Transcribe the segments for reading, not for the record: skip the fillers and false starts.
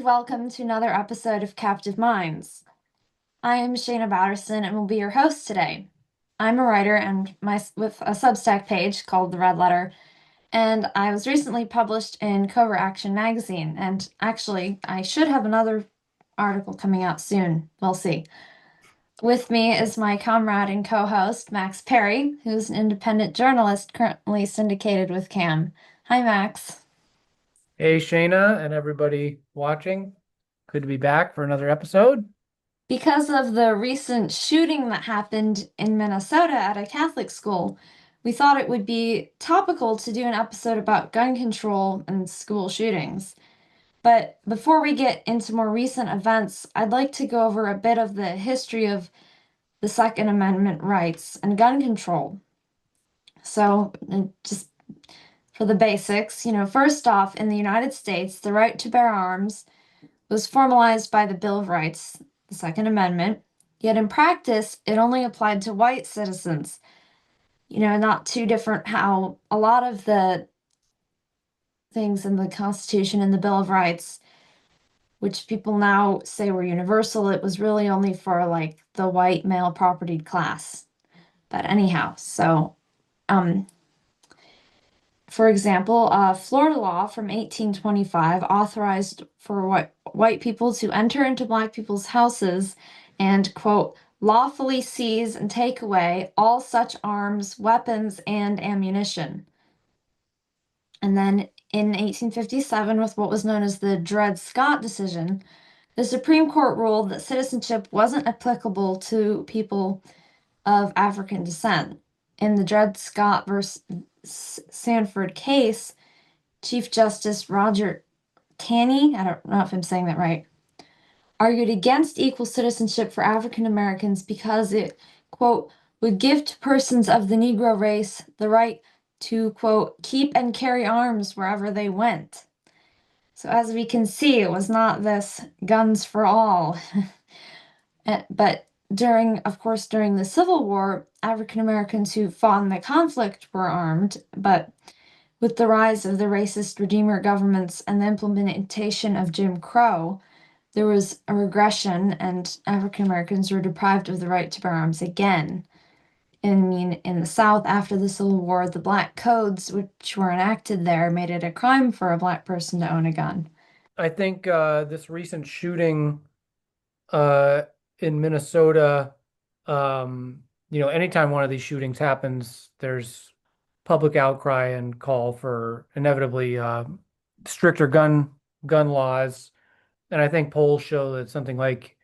welcome to another episode of Captive Minds. I am Shaenah Batterson and will be your host today. I'm a writer and with a Substack page called The Red Letter, and I was recently published in Covert Action magazine, and actually, I should have another article coming out soon. We'll see. With me is my comrade and co-host, Max Perry, who's an independent journalist currently syndicated with CAM. Hi, Max. Hey, Shayna, and everybody watching. Good to be back for another episode. Because of the recent shooting that happened in Minnesota at a Catholic school, we thought it would be topical to do an episode about gun control and school shootings. But before we get into more recent events, I'd like to go over a bit of the history of the Second Amendment rights and gun control. So, just for the basics, first off, in the United States, the right to bear arms was formalized by the Bill of Rights, the Second Amendment, yet in practice, it only applied to white citizens. Not too different how a lot of the things in the Constitution and the Bill of Rights, which people now say were universal, it was really only for like the white male propertied class. But anyhow, um, for example, Florida law from 1825 authorized for white people to enter into black people's houses and, quote, lawfully seize and take away all such arms, weapons, and ammunition. And then in 1857, with what was known as the Dred Scott decision, the Supreme Court ruled that citizenship wasn't applicable to people of African descent. In the Dred Scott versus Sanford case, Chief Justice Roger Taney, I don't know if I'm saying that right, argued against equal citizenship for African Americans because it, quote, would give to persons of the Negro race the right to, quote, keep and carry arms wherever they went. So as we can see, it was not this guns for all. But of course, during the Civil War, African Americans who fought in the conflict were armed, but with the rise of the racist Redeemer governments and the implementation of Jim Crow, there was a regression, and African Americans were deprived of the right to bear arms again. In the South, after the Civil War, the Black Codes, which were enacted there, made it a crime for a Black person to own a gun. I think this recent shooting uh, in Minnesota, anytime one of these shootings happens, there's public outcry and call for inevitably stricter gun laws. And I think polls show that something like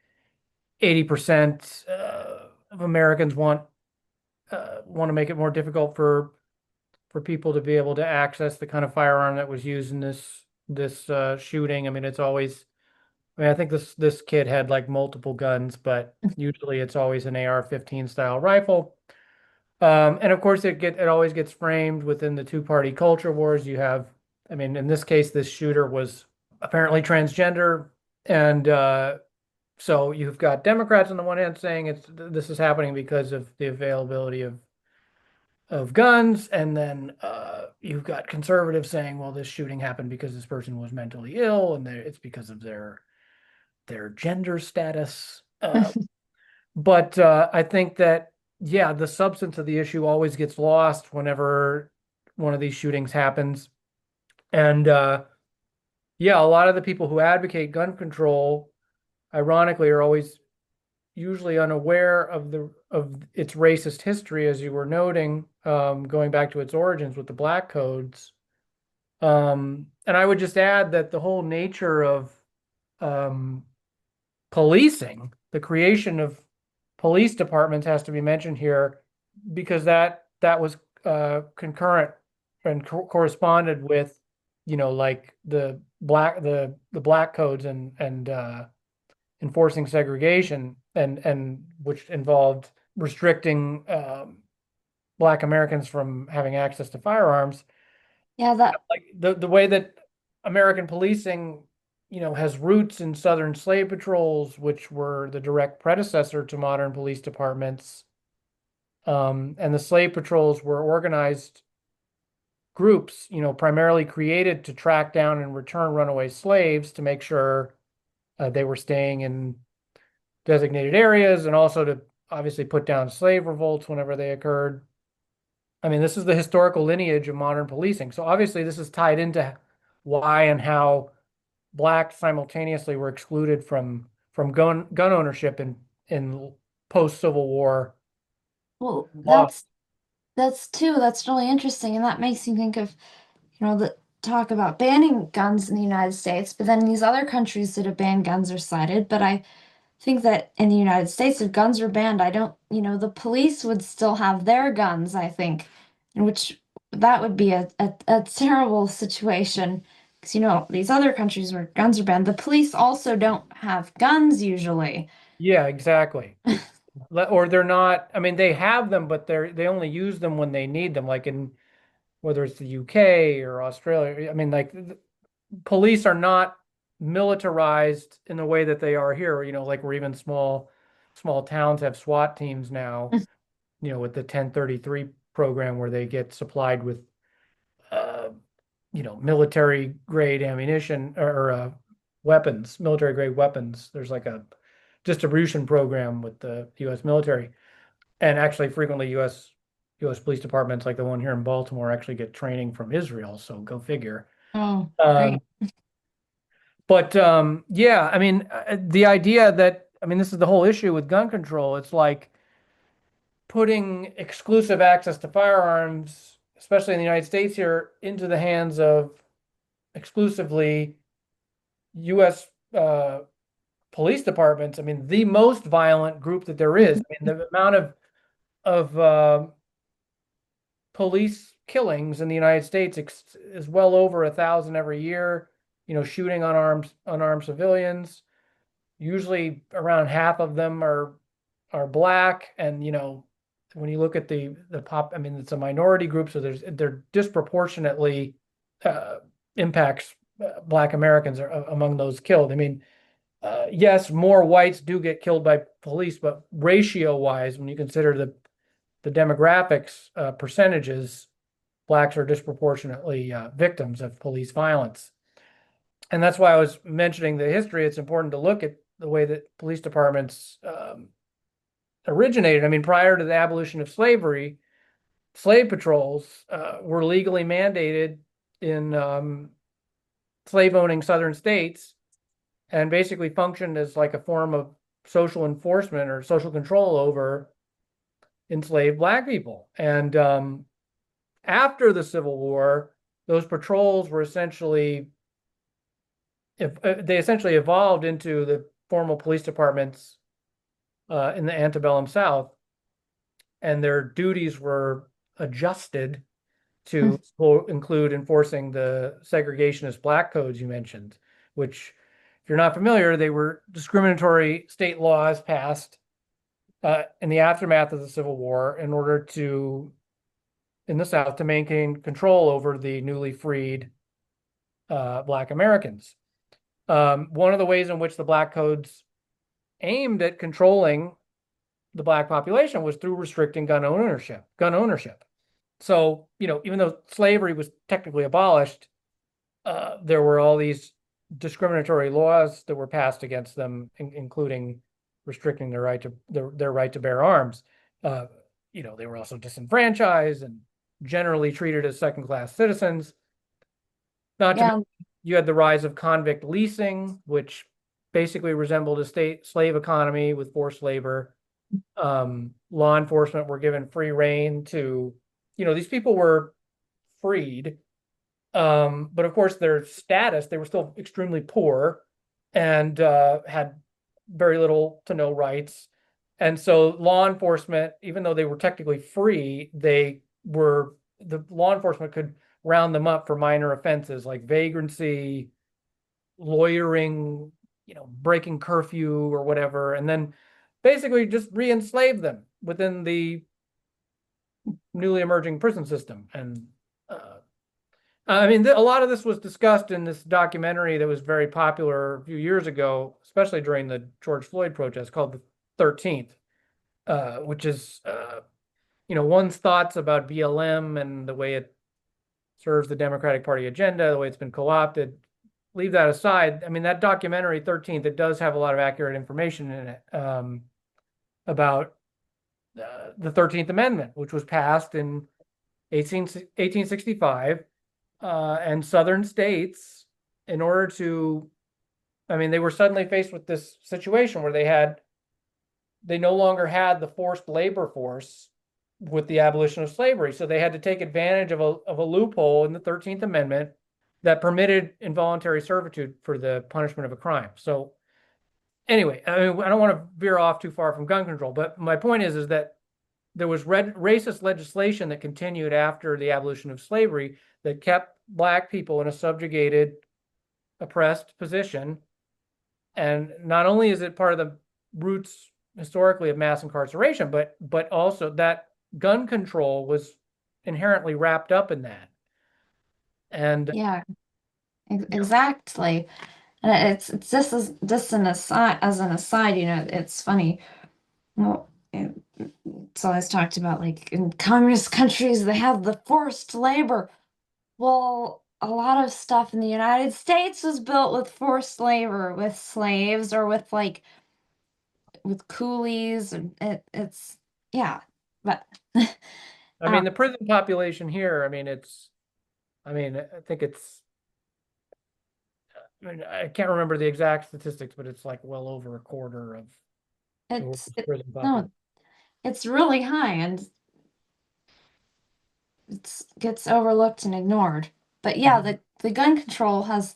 80% of Americans want to make it more difficult for people to be able to access the kind of firearm that was used in this shooting. I mean, it's always. I mean, I think this kid had like multiple guns, but usually it's always an AR-15 style rifle. And of course, it always gets framed within the two-party culture wars. I mean, in this case, this shooter was apparently transgender, and so you've got Democrats on the one hand saying this is happening because of the availability of guns, and then you've got conservatives saying, well, this shooting happened because this person was mentally ill, and it's because of their gender status. But I think that, yeah, the substance of the issue always gets lost whenever one of these shootings happens. And yeah, a lot of the people who advocate gun control, ironically, are always usually unaware of its racist history, as you were noting, going back to its origins with the black codes. And I would just add that the whole nature of um, policing, the creation of police departments has to be mentioned here because that was concurrent and corresponded with, like the black codes and enforcing segregation and which involved restricting Black Americans from having access to firearms. Yeah, that Like the way that American policing, has roots in Southern slave patrols, which were the direct predecessor to modern police departments. And the slave patrols were organized groups, primarily created to track down and return runaway slaves to make sure They were staying in designated areas and also to obviously put down slave revolts whenever they occurred. I mean, this is the historical lineage of modern policing. So obviously, this is tied into why and how blacks simultaneously were excluded from gun ownership in post Civil War Well, law. that's really interesting, and that makes me think of, the talk about banning guns in the United States, but then these other countries that have banned guns are cited. But I think that in the United States, if guns are banned, I don't, the police would still have their guns, I think, in which that would be a terrible situation. Because, these other countries where guns are banned, the police also don't have guns usually. Yeah, exactly. Or they're not, I mean, they have them, but they only use them when they need them, like in whether it's the UK or Australia. I mean, like police are not militarized in the way that they are here, like where even small towns have SWAT teams now, with the 1033 program where they get supplied with uh, military grade ammunition or weapons, military grade weapons. There's like a distribution program with the US military. And actually frequently US police departments like the one here in Baltimore actually get training from Israel, so go figure. Oh, Um, great. But yeah, I mean, the idea that, I mean, this is the whole issue with gun control. It's like putting exclusive access to firearms, especially in the United States here, into the hands of exclusively U.S. Police departments. I mean, the most violent group that there is. I mean, the amount of police killings in the United States is well over 1,000 every year. Shooting unarmed civilians. Usually around half of them are black, and when you look at the pop, I mean, it's a minority group, so they're disproportionately uh, impacts black Americans are among those killed. I mean, yes, more whites do get killed by police, but ratio wise, when you consider the demographics percentages, blacks are disproportionately victims of police violence. And that's why I was mentioning the history. It's important to look at the way that police departments originated. I mean, prior to the abolition of slavery, slave patrols were legally mandated in slave owning southern states and basically functioned as like a form of social enforcement or social control over enslaved black people. And after the Civil War, those patrols were essentially, if they essentially evolved into the formal police departments in the antebellum South, and their duties were adjusted to include enforcing the segregationist black codes you mentioned, which, if you're not familiar, they were discriminatory state laws passed in the aftermath of the Civil War in order to, in the South, to maintain control over the newly freed black Americans. One of the ways in which the black codes aimed at controlling the black population was through restricting gun ownership. So, even though slavery was technically abolished, there were all these discriminatory laws that were passed against them, including restricting their right to bear arms. Uh, they were also disenfranchised and generally treated as second-class citizens. Not to mention, Yeah, you had the rise of convict leasing, which basically resembled a state slave economy with forced labor. Law enforcement were given free rein to, these people were freed. But of course, their status, they were still extremely poor and had very little to no rights. And so law enforcement, even though they were technically free, the law enforcement could round them up for minor offenses like vagrancy, loitering, breaking curfew or whatever, and then basically just re-enslave them within the newly emerging prison system. And I mean, a lot of this was discussed in this documentary that was very popular a few years ago, especially during the George Floyd protests, called The 13th, which is, one's thoughts about BLM and the way it serves the Democratic Party agenda, the way it's been co-opted. leave that aside, I mean, that documentary 13th, it does have a lot of accurate information in it, about the 13th Amendment, which was passed in 1865, and Southern states, in order to, I mean, they were suddenly faced with this situation where they no longer had the forced labor force with the abolition of slavery. So they had to take advantage of a loophole in the 13th Amendment that permitted involuntary servitude for the punishment of a crime. So anyway, I mean, I don't want to veer off too far from gun control, but my point is that there was racist legislation that continued after the abolition of slavery that kept black people in a subjugated, oppressed position. And not only is it part of the roots historically of mass incarceration, but also that gun control was inherently wrapped up in that. And Yeah, you know, exactly. And it's just an aside, as an aside, it's funny. Well, it's always talked about like in communist countries they have the forced labor. Well, a lot of stuff in the United States was built with forced labor, with slaves or with like with coolies, and it's yeah, but I um, mean, the prison population here, I mean, I think I mean, I can't remember the exact statistics, but it's like well over a quarter of the world's prison population. no, it's really high and it gets overlooked and ignored. But yeah, Mhm. the gun control has,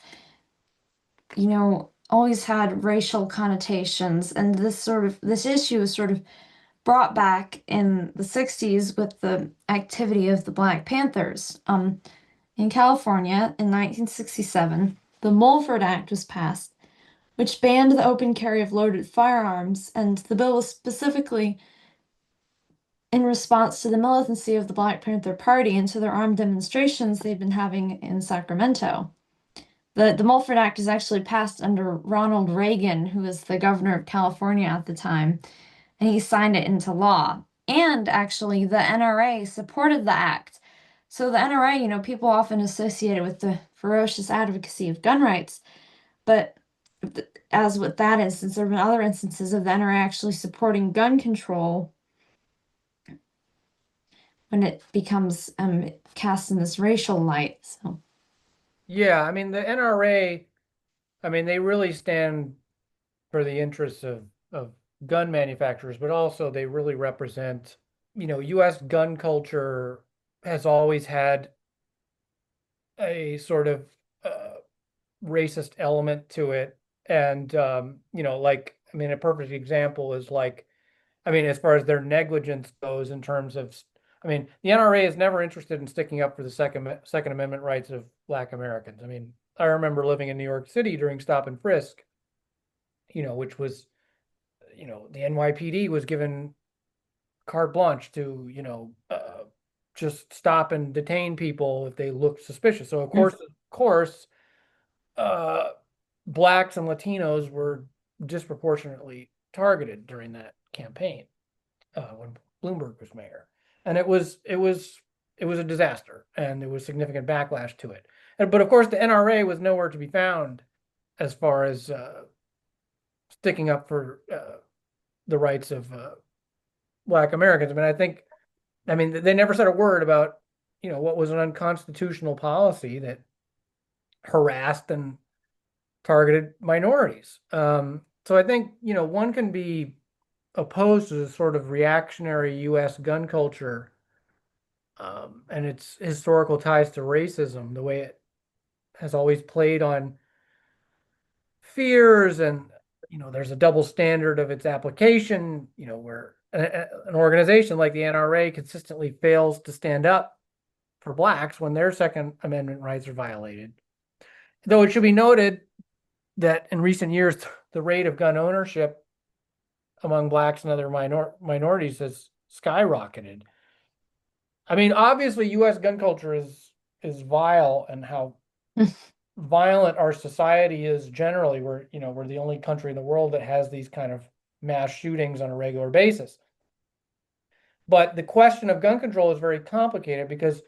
always had racial connotations, and this issue is sort of brought back in the 60s with the activity of the Black Panthers. In California in 1967, the Mulford Act was passed, which banned the open carry of loaded firearms, and the bill was specifically in response to the militancy of the Black Panther Party and to their armed demonstrations they've been having in Sacramento. The Mulford Act was actually passed under Ronald Reagan, who was the governor of California at the time, and he signed it into law. And actually, the NRA supported the act. So the NRA, people often associate it with the ferocious advocacy of gun rights, but as with that instance, there have been other instances of the NRA actually supporting gun control when it becomes cast in this racial light. So Yeah, I mean, the NRA, I mean, they really stand for the interests of gun manufacturers, but also they really represent, U.S. gun culture has always had a sort of racist element to it. And, like, I mean, a perfect example is like, I mean, as far as their negligence goes in terms of, I mean, the NRA is never interested in sticking up for the Second Amendment rights of Black Americans. I mean, I remember living in New York City during stop and frisk, which was, the NYPD was given carte blanche to, just stop and detain people if they looked suspicious. So of course, uh, blacks and Latinos were disproportionately targeted during that campaign, when Bloomberg was mayor, and it was a disaster, and there was significant backlash to it. But of course, the NRA was nowhere to be found as far as sticking up for the rights of Black Americans. I mean, they never said a word about, what was an unconstitutional policy that harassed and targeted minorities. So I think, one can be opposed to the sort of reactionary U.S. gun culture, and its historical ties to racism, the way it has always played on fears, and there's a double standard of its application, where an organization like the NRA consistently fails to stand up for blacks when their Second Amendment rights are violated. Though it should be noted that in recent years, the rate of gun ownership among blacks and other minorities has skyrocketed. I mean, obviously, U.S. gun culture is vile, and how violent our society is generally. We're the only country in the world that has these kind of mass shootings on a regular basis. But the question of gun control is very complicated because,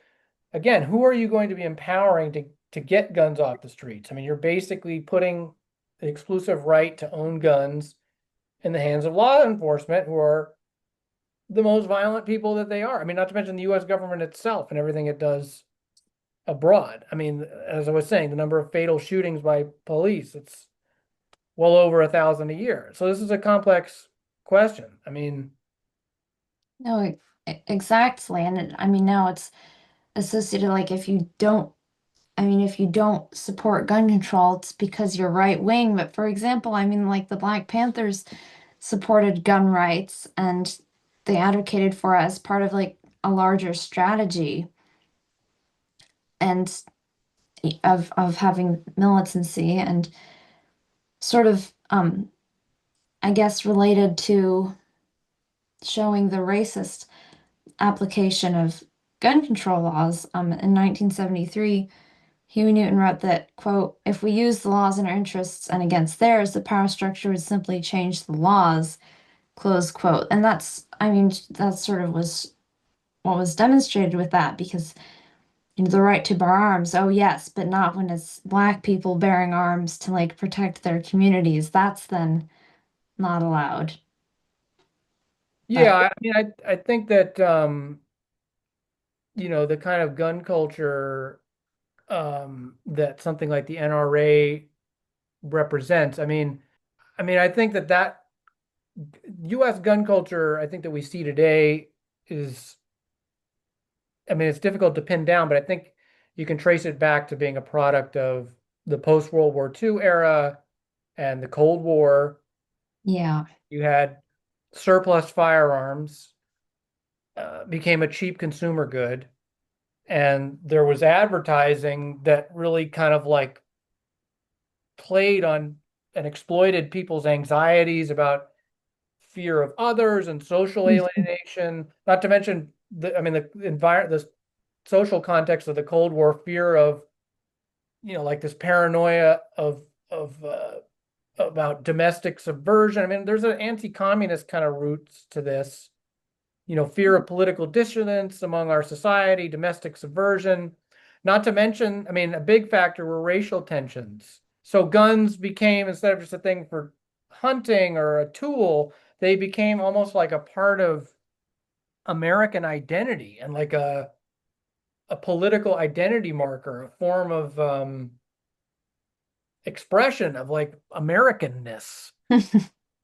again, who are you going to be empowering to get guns off the streets. I mean, you're basically putting the exclusive right to own guns in the hands of law enforcement, who are the most violent people that they are. I mean, not to mention the US government itself and everything it does abroad. I mean, as I was saying, the number of fatal shootings by police, it's well over 1,000 a year. So this is a complex question. I mean, No, exactly. And I mean, now it's associated like if you don't, I mean, if you don't support gun control, it's because you're right wing. But for example, I mean, like the Black Panthers supported gun rights and they advocated for it as part of like a larger strategy and of having militancy and sort of I guess related to showing the racist application of gun control laws. In 1973, Huey Newton wrote that, quote, if we use the laws in our interests and against theirs, the power structure would simply change the laws, close quote. And that's, I mean, that sort of was what was demonstrated with that because, you know, the right to bear arms, oh yes, but not when it's Black people bearing arms to like protect their communities. That's then not allowed. yeah, But I mean, I think that the kind of gun culture that something like the NRA represents. I think that U.S. gun culture, I think that we see today is, I mean, it's difficult to pin down, but I think you can trace it back to being a product of the post-World War II era and the Cold War. yeah. You had surplus firearms, became a cheap consumer good, and there was advertising that really kind of like played on and exploited people's anxieties about fear of others and social alienation, not to mention the social context of the Cold War, fear of, like this paranoia of about domestic subversion. I mean, there's an anti-communist kind of roots to this, fear of political dissidence among our society, domestic subversion. Not to mention, I mean, a big factor were racial tensions. So guns became, instead of just a thing for hunting or a tool, they became almost like a part of American identity and like a political identity marker, a form of expression of like Americanness.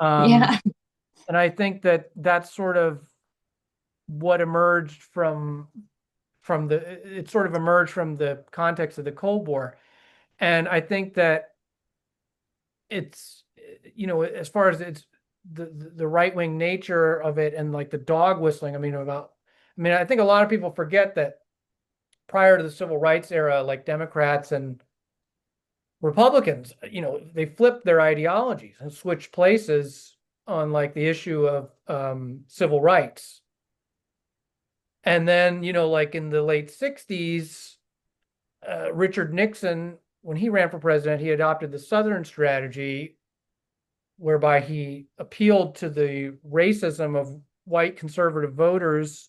Um, Yeah. and I think that that's sort of what emerged from the it sort of emerged from the context of the Cold War. And I think that it's, as far as it's the right-wing nature of it and like the dog whistling, I think a lot of people forget that prior to the civil rights era, like Democrats and Republicans, they flipped their ideologies and switched places on like the issue of civil rights. And then, like in the late 60s, Richard Nixon, when he ran for president, he adopted the Southern strategy, whereby he appealed to the racism of white conservative voters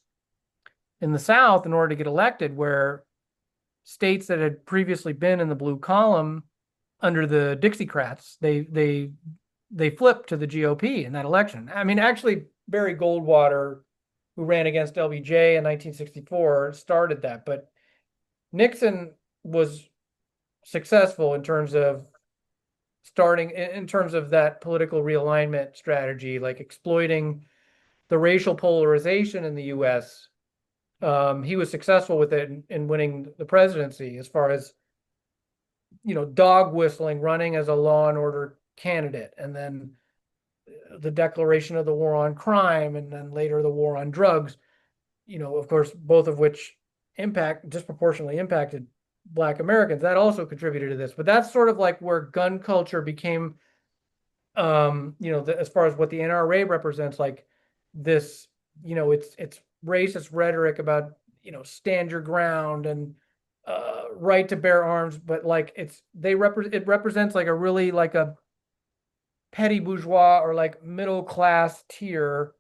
in the South in order to get elected, where states that had previously been in the blue column under the Dixiecrats, they flipped to the GOP in that election. I mean, actually, Barry Goldwater, who ran against LBJ in 1964, started that, but Nixon was successful in terms of starting in terms of that political realignment strategy, like exploiting the racial polarization in the US. He was successful with it in winning the presidency, as far as, dog whistling, running as a law and order candidate, and then the declaration of the war on crime, and then later the war on drugs, of course, both of which disproportionately impacted Black Americans. That also contributed to this. But that's sort of like where gun culture became, as far as what the NRA represents, like this, it's racist rhetoric about, stand your ground and right to bear arms, but like it represents like a really like a petty bourgeois or like middle class tier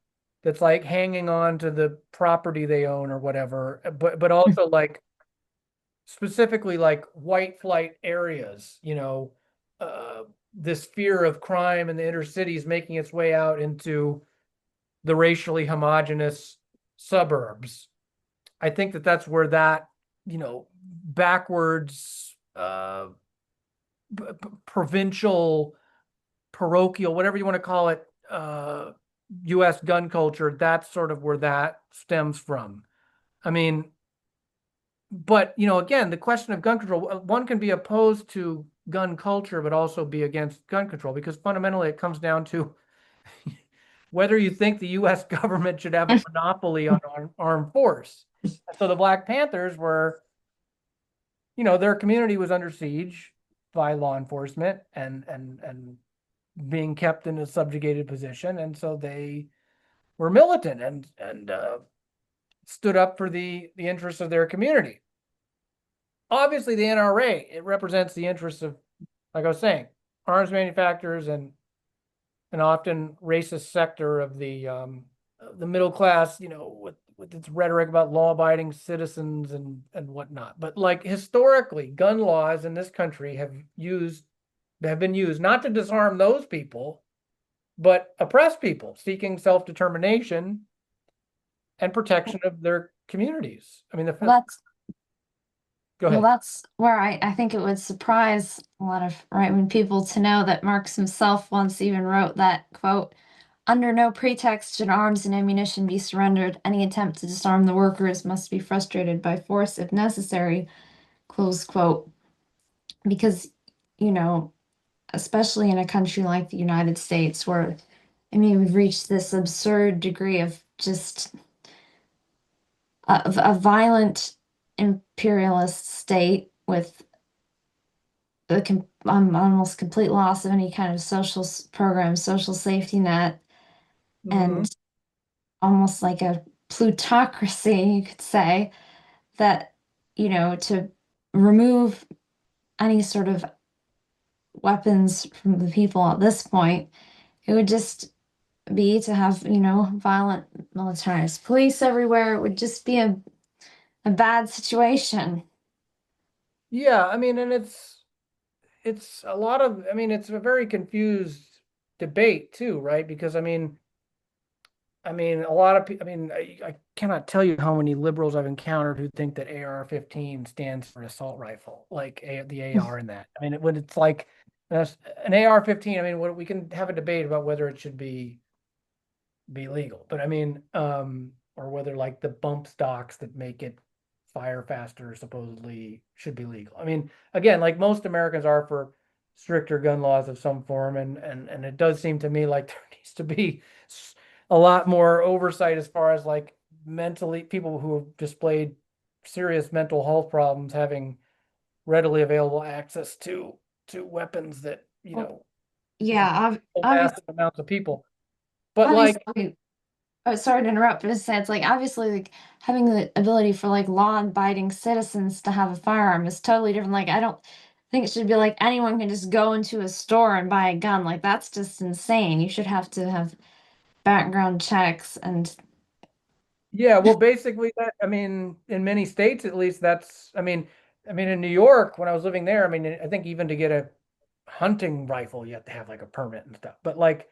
that's like hanging on to the property they own or whatever, but also like specifically like white flight areas, this fear of crime in the inner cities making its way out into the racially homogenous suburbs. I think that that's where that, backwards, provincial, parochial, whatever you want to call it, U.S. gun culture, that's sort of where that stems from. I mean, but again, the question of gun control, one can be opposed to gun culture, but also be against gun control because fundamentally it comes down to whether you think the U.S. government should have a monopoly on armed force. So the Black Panthers were, their community was under siege by law enforcement and being kept in a subjugated position, and so they were militant and stood up for the interests of their community. Obviously, the NRA, it represents the interests of, like I was saying, arms manufacturers and an often racist sector of the middle class, with its rhetoric about law-abiding citizens and whatnot. But like historically, gun laws in this country have been used not to disarm those people, but oppress people seeking self-determination and protection of their communities. I mean, Well, go well, ahead. that's where I think it would surprise a lot of right-wing people to know that Marx himself once even wrote that, quote, under no pretext should arms and ammunition be surrendered. Any attempt to disarm the workers must be frustrated by force if necessary, close quote. Because, you know, especially in a country like the United States, where, I mean, we've reached this absurd degree of just a violent imperialist state with almost complete loss of any kind of program, social safety net, Mhm. and almost like a plutocracy, you could say, that, to remove any sort of weapons from the people at this point, it would just be to have, violent militarized police everywhere. It would just be a bad situation. Yeah, I mean, and it's a lot of, I mean, it's a very confused debate too, right? Because I mean, a lot of people, I cannot tell you how many liberals I've encountered who think that AR-15 stands for assault rifle, like the AR in that. I mean, when it's like an AR-15, I mean, we can have a debate about whether it should be legal. But I mean, or whether like the bump stocks that make it fire faster supposedly should be legal. I mean, again, like most Americans are for stricter gun laws of some form, and it does seem to me like there needs to be a lot more oversight as far as like mentally people who have displayed serious mental health problems having readily available access to weapons that, Well, can yeah, kill obviously, massive amounts of people. But like, obviously, oh, sorry to interrupt, but it's like obviously like having the ability for like law-abiding citizens to have a firearm is totally different. Like I don't think it should be like anyone can just go into a store and buy a gun. Like that's just insane. You should have to have background checks and yeah, well, basically that, I mean, in many states at least, that's, I mean, in New York, when I was living there, I mean, I think even to get a hunting rifle, you have to have like a permit and stuff. But like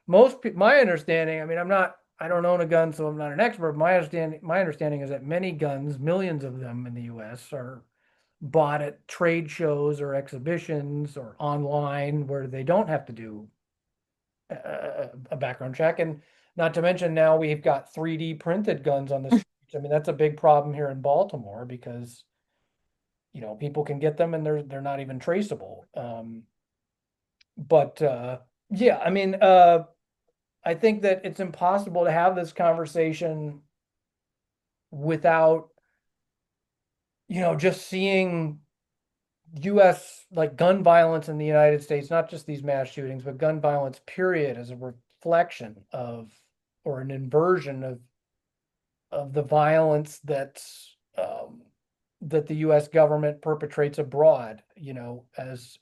most people, my understanding, I mean, I don't own a gun, so I'm not an expert. My understanding is that many guns, millions of them in the US, are bought at trade shows or exhibitions or online where they don't have to do a background check. And not to mention now we've got 3D printed guns on the streets. I mean, that's a big problem here in Baltimore because, people can get them and they're not even traceable. But yeah, I mean, I think that it's impossible to have this conversation without, just seeing US like gun violence in the United States, not just these mass shootings, but gun violence, period, as a reflection of or an inversion of the violence that the US government perpetrates abroad, as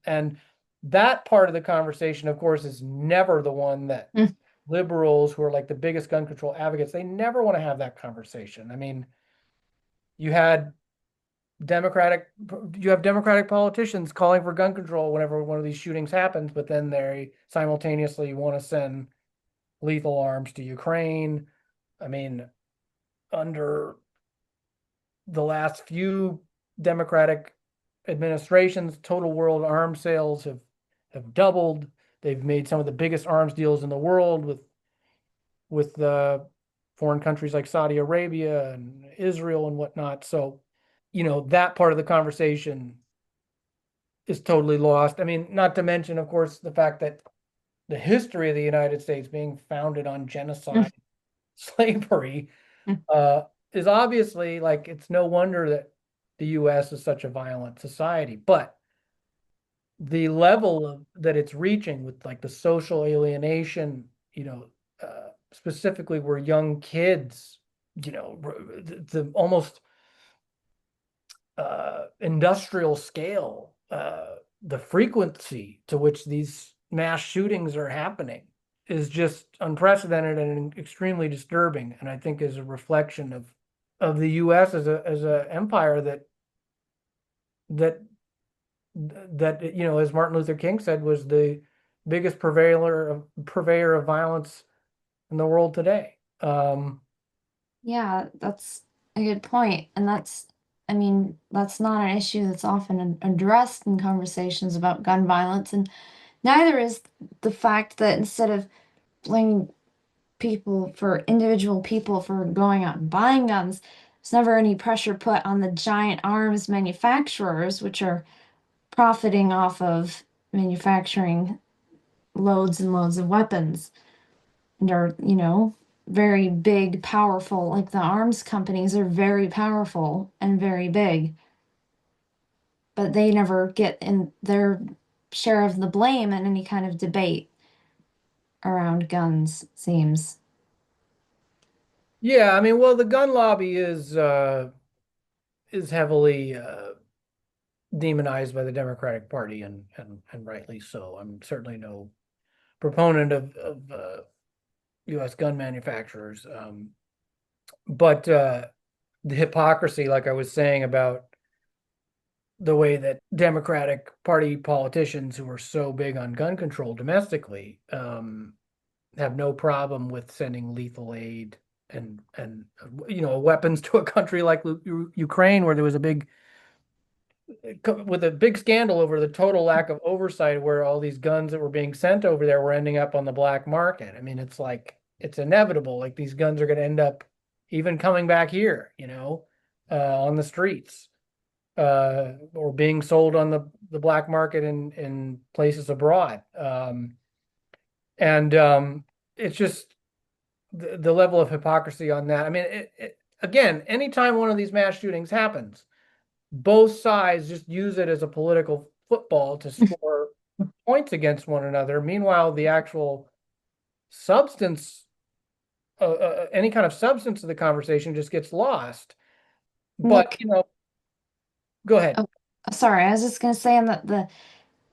and that part of the conversation, of course, is never the one that Mm. liberals who are like the biggest gun control advocates, they never want to have that conversation. I mean, you had Democratic, you have Democratic politicians calling for gun control whenever one of these shootings happens, but then they simultaneously want to send lethal arms to Ukraine. I mean, under the last few Democratic administrations, total world arms sales have doubled. They've made some of the biggest arms deals in the world with the foreign countries like Saudi Arabia and Israel and whatnot. So, that part of the conversation is totally lost. I mean, not to mention, of course, the fact that the history of the United States being founded on genocide, slavery, uh, is obviously like it's no wonder that the US is such a violent society. But the level of that it's reaching with like the social alienation, specifically where young kids, the almost industrial scale, the frequency to which these mass shootings are happening is just unprecedented and extremely disturbing, and I think is a reflection of the U.S. as a empire that as Martin Luther King said, was the biggest purveyor of violence in the world today. Yeah, that's a good point. And I mean, that's not an issue that's often addressed in conversations about gun violence. And neither is the fact that instead of blaming individual people for going out and buying guns, there's never any pressure put on the giant arms manufacturers, which are profiting off of manufacturing loads and loads of weapons and are, very big, powerful. Like the arms companies are very powerful and very big, but they never get in their share of the blame in any kind of debate around guns, it seems. Yeah, I mean, well, the gun lobby is heavily demonized by the Democratic Party, and rightly so. I'm certainly no proponent of U.S. gun manufacturers, but the hypocrisy, like I was saying about the way that Democratic Party politicians who are so big on gun control domestically have no problem with sending lethal aid and weapons to a country like Ukraine, where there was a big with a big scandal over the total lack of oversight, where all these guns that were being sent over there were ending up on the black market. I mean, it's like it's inevitable. Like these guns are going to end up even coming back here, on the streets, or being sold on the black market in places abroad. And it's just the level of hypocrisy on that. I mean, again, anytime one of these mass shootings happens, both sides just use it as a political football to score points against one another. Meanwhile, the actual substance, any kind of substance of the conversation just gets lost. But, Nick, go ahead. oh, sorry, I was just gonna say, and that the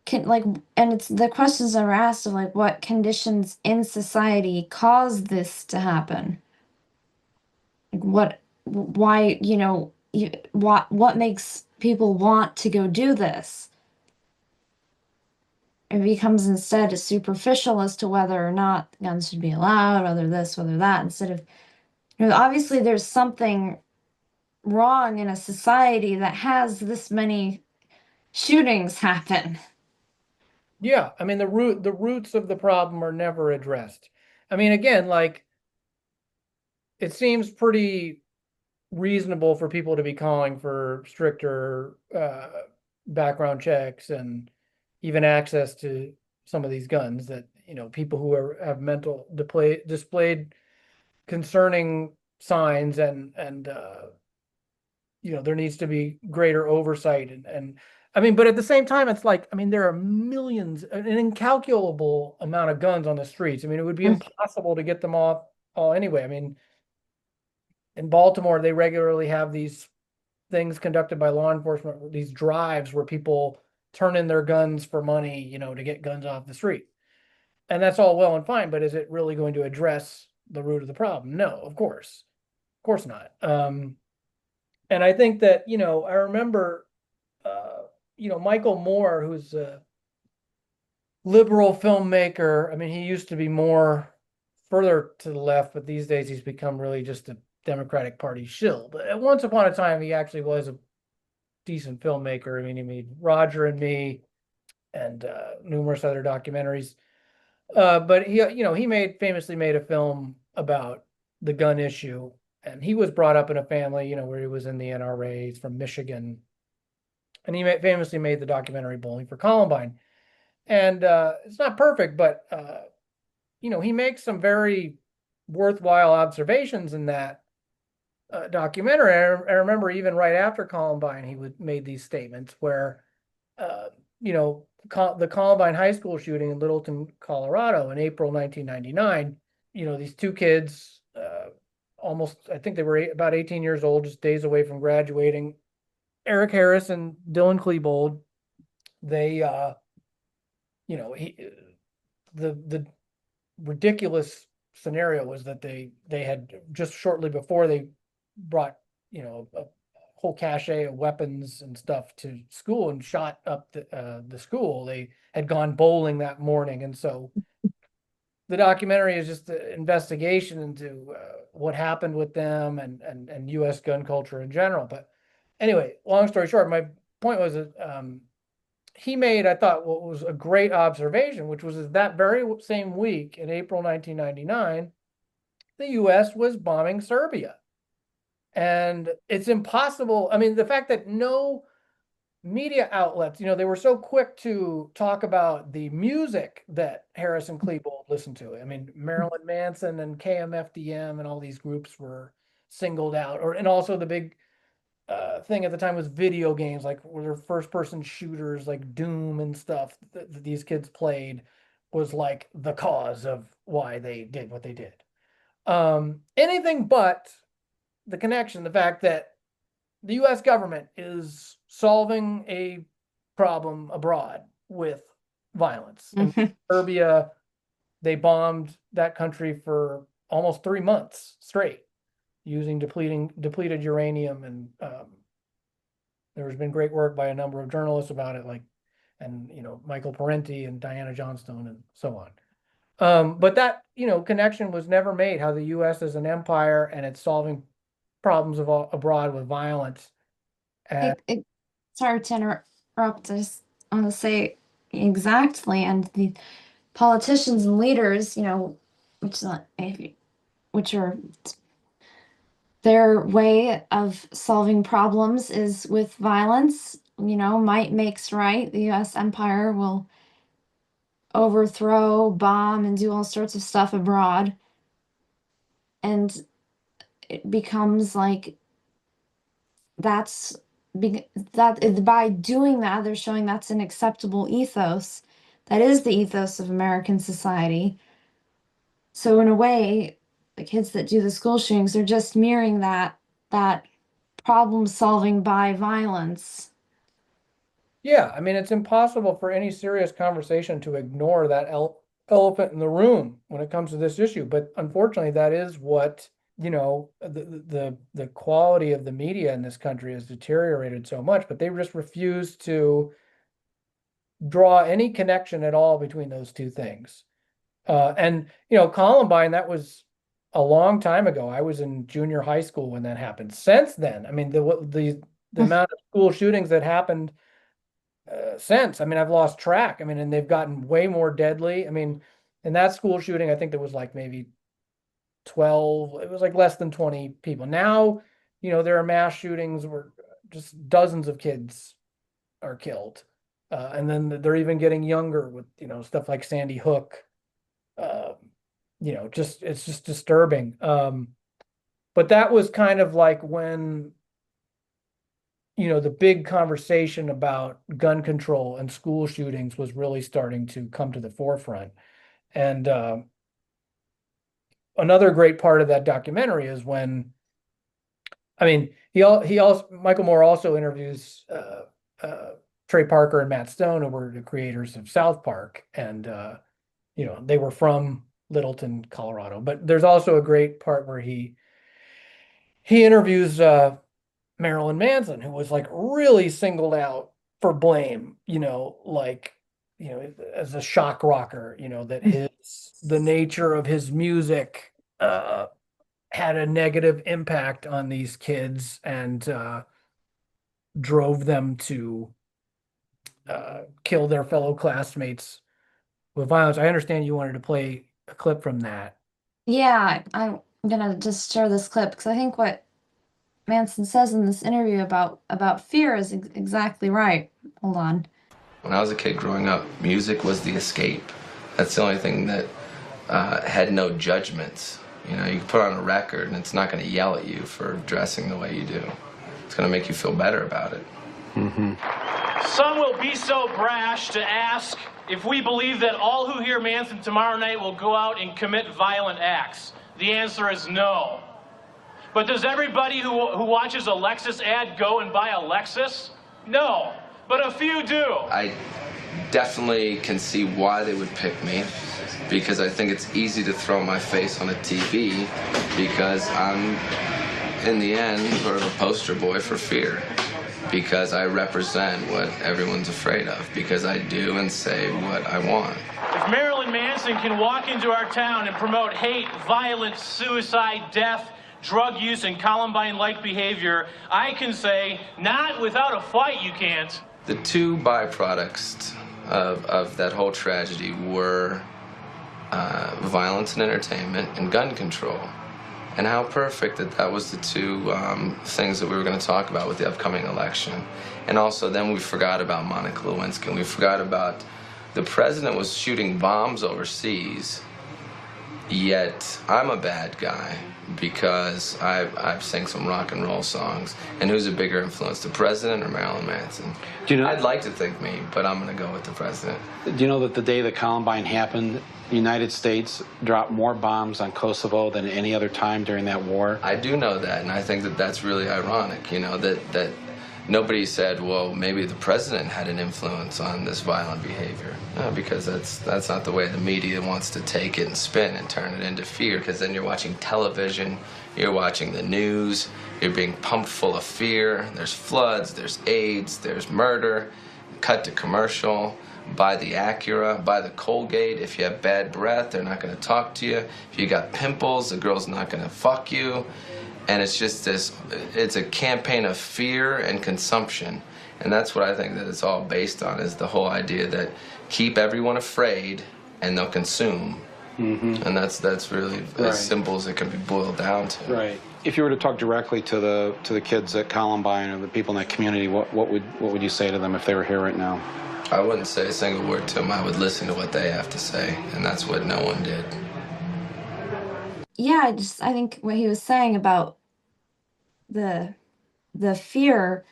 can like, and it's the questions that were asked of like what conditions in society cause this to happen. Like why, what makes people want to go do this? It becomes instead superficial as to whether or not guns should be allowed, whether this, whether that, instead of, obviously there's something wrong in a society that has this many shootings happen. Yeah, I mean the roots of the problem are never addressed. I mean, again, like it seems pretty reasonable for people to be calling for stricter background checks and even access to some of these guns that, people who have displayed concerning signs, and there needs to be greater oversight, and I mean, but at the same time, it's like, I mean, there are millions, an incalculable amount of guns on the streets. I mean, it would be Mm. impossible to get them all anyway. I mean, in Baltimore, they regularly have these things conducted by law enforcement, these drives where people turn in their guns for money, to get guns off the street. And that's all well and fine, but is it really going to address the root of the problem? No, of course not. And I think that, I remember, Michael Moore, who's a liberal filmmaker. I mean, he used to be more further to the left, but these days he's become really just a Democratic Party shill. But at once upon a time, he actually was a decent filmmaker. I mean, he made Roger and Me and numerous other documentaries. But he famously made a film about the gun issue, and he was brought up in a family, where he was in the NRA. He's from Michigan, and he famously made the documentary Bowling for Columbine. And it's not perfect, but he makes some very worthwhile observations in that documentary. I remember even right after Columbine, he made these statements where, uh, the Columbine High School shooting in Littleton, Colorado, in April 1999. These two kids, almost, I think they were about 18 years old, just days away from graduating. Eric Harris and Dylan Klebold, they, he, the ridiculous scenario was that they had just shortly before they brought a whole cache of weapons and stuff to school and shot up the school. They had gone bowling that morning, and so the documentary is just an investigation into what happened with them and U.S. gun culture in general. But anyway, long story short, my point was that he made, I thought, what was a great observation, which was that very same week in April 1999, the US was bombing Serbia. And it's impossible. I mean, the fact that no media outlets, they were so quick to talk about the music that Harris and Klebold listened to. I mean, Marilyn Manson and KMFDM and all these groups were singled out, and also the big thing at the time was video games, like were there first person shooters like Doom and stuff that these kids played was like the cause of why they did what they did. Anything but the connection, the fact that the US government is solving a problem abroad with violence. I mean, Mhm. Serbia, they bombed that country for almost 3 months straight using depleted uranium, and there's been great work by a number of journalists about it, and Michael Parenti and Diana Johnstone and so on. But that connection was never made. How the U.S. is an empire and it's solving problems abroad with violence. And It, sorry to interrupt. I just want to say exactly, and the politicians and leaders, which is not, which are their way of solving problems is with violence. Might makes right. The U.S. empire will overthrow, bomb, and do all sorts of stuff abroad, and it becomes like that's that by doing that, they're showing that's an acceptable ethos. That is the ethos of American society. So in a way, the kids that do the school shootings are just mirroring that problem solving by violence. yeah, I mean, it's impossible for any serious conversation to ignore that elephant in the room when it comes to this issue. But unfortunately, that is what, the quality of the media in this country has deteriorated so much, but they just refuse to draw any connection at all between those two things. And Columbine, that was a long time ago. I was in junior high school when that happened. Since then, I mean, the amount of school shootings that happened since, I mean, I've lost track. I mean, and they've gotten way more deadly. I mean, in that school shooting, I think there was like maybe 12, it was like less than 20 people. Now, there are mass shootings where just dozens of kids are killed. And then they're even getting younger with, stuff like Sandy Hook. Um, just it's just disturbing. But that was kind of like when, the big conversation about gun control and school shootings was really starting to come to the forefront. And another great part of that documentary is when, I mean, he also Michael Moore also interviews Trey Parker and Matt Stone, who were the creators of South Park, and they were from Littleton, Colorado. But there's also a great part where he interviews Marilyn Manson, who was like really singled out for blame, as a shock rocker, that the nature of his music had a negative impact on these kids and drove them to kill their fellow classmates with violence. I understand you wanted to play a clip from that. Yeah, I'm gonna just share this clip because I think what Manson says in this interview about fear is exactly right. Hold on. When I was a kid growing up, music was the escape. That's the only thing that had no judgments. You know, you can put on a record and it's not going to yell at you for dressing the way you do. It's going to make you feel better about it. Some will be so brash to ask if we believe that all who hear Manson tomorrow night will go out and commit violent acts. The answer is no. But does everybody who watches a Lexus ad go and buy a Lexus? No, but a few do. I definitely can see why they would pick me, because I think it's easy to throw my face on a TV because I'm, in the end, sort of a poster boy for fear. Because I represent what everyone's afraid of, because I do and say what I want. If Marilyn Manson can walk into our town and promote hate, violence, suicide, death, drug use, and Columbine-like behavior, I can say, not without a fight you can't. The two byproducts of that whole tragedy were violence and entertainment and gun control. And how perfect that was the two things that we were going to talk about with the upcoming election. And also then we forgot about Monica Lewinsky, and we forgot about the president was shooting bombs overseas, yet I'm a bad guy because I've sang some rock and roll songs. And who's a bigger influence, the president or Marilyn Manson? Do you know, I'd like to think me, but I'm going to go with the president. do you know that the day that Columbine happened, the United States dropped more bombs on Kosovo than any other time during that war? I do know that, and I think that that's really ironic, that nobody said, well, maybe the president had an influence on this violent behavior. No, because that's not the way the media wants to take it and spin and turn it into fear, because then you're watching television, you're watching the news, you're being pumped full of fear. There's floods, there's AIDS, there's murder, cut to commercial. Buy the Acura, buy the Colgate. If you have bad breath, they're not going to talk to you. If you got pimples, the girl's not going to fuck you. And it's just it's a campaign of fear and consumption. And that's what I think that it's all based on, is the whole idea that keep everyone afraid and they'll consume. And that's really Right. as simple as it can be boiled down to. Right. If you were to talk directly to the kids at Columbine or the people in that community, what would you say to them if they were here right now? I wouldn't say a single word to them. I would listen to what they have to say, and that's what no one did. Yeah, I think what he was saying about the fear,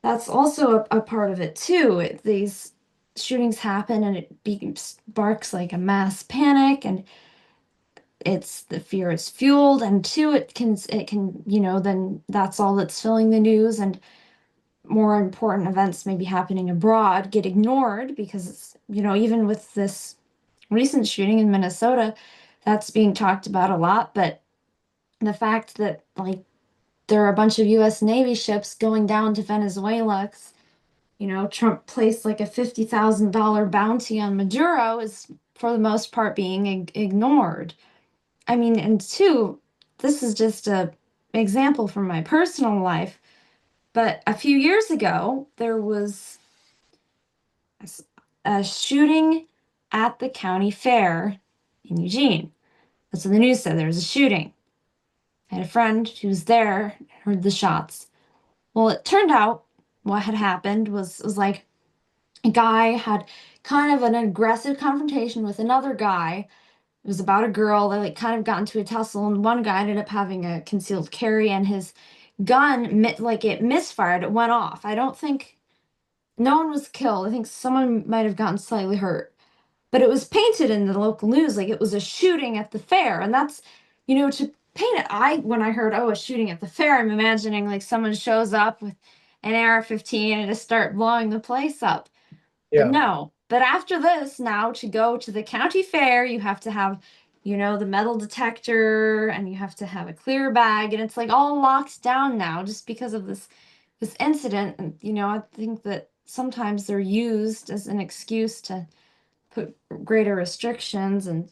that's also a part of it too. These shootings happen and it sparks like a mass panic, and it's the fear is fueled, and two, it can then that's all that's filling the news, and more important events maybe happening abroad get ignored because even with this recent shooting in Minnesota, that's being talked about a lot, but the fact that like there are a bunch of US Navy ships going down to Venezuela 'cause, Trump placed like a $50,000 bounty on Maduro is for the most part being ignored. I mean, and two, this is just a example from my personal life, but a few years ago there was a shooting at the county fair in Eugene. That's what the news said. There was a shooting. I had a friend who was there, heard the shots. Well, it turned out what had happened was like a guy had kind of an aggressive confrontation with another guy. It was about a girl. They like kind of got into a tussle, and one guy ended up having a concealed carry, and his gun it misfired. It went off. I don't think no one was killed. I think someone might have gotten slightly hurt, but it was painted in the local news like it was a shooting at the fair, and that's to paint it. When I heard a shooting at the fair, I'm imagining like someone shows up with an AR-15 and just start blowing the place up. But Yeah. no. But after this, now to go to the county fair, you have to have the metal detector, and you have to have a clear bag, and it's like all locked down now just because of this incident. And I think that sometimes they're used as an excuse to put greater restrictions and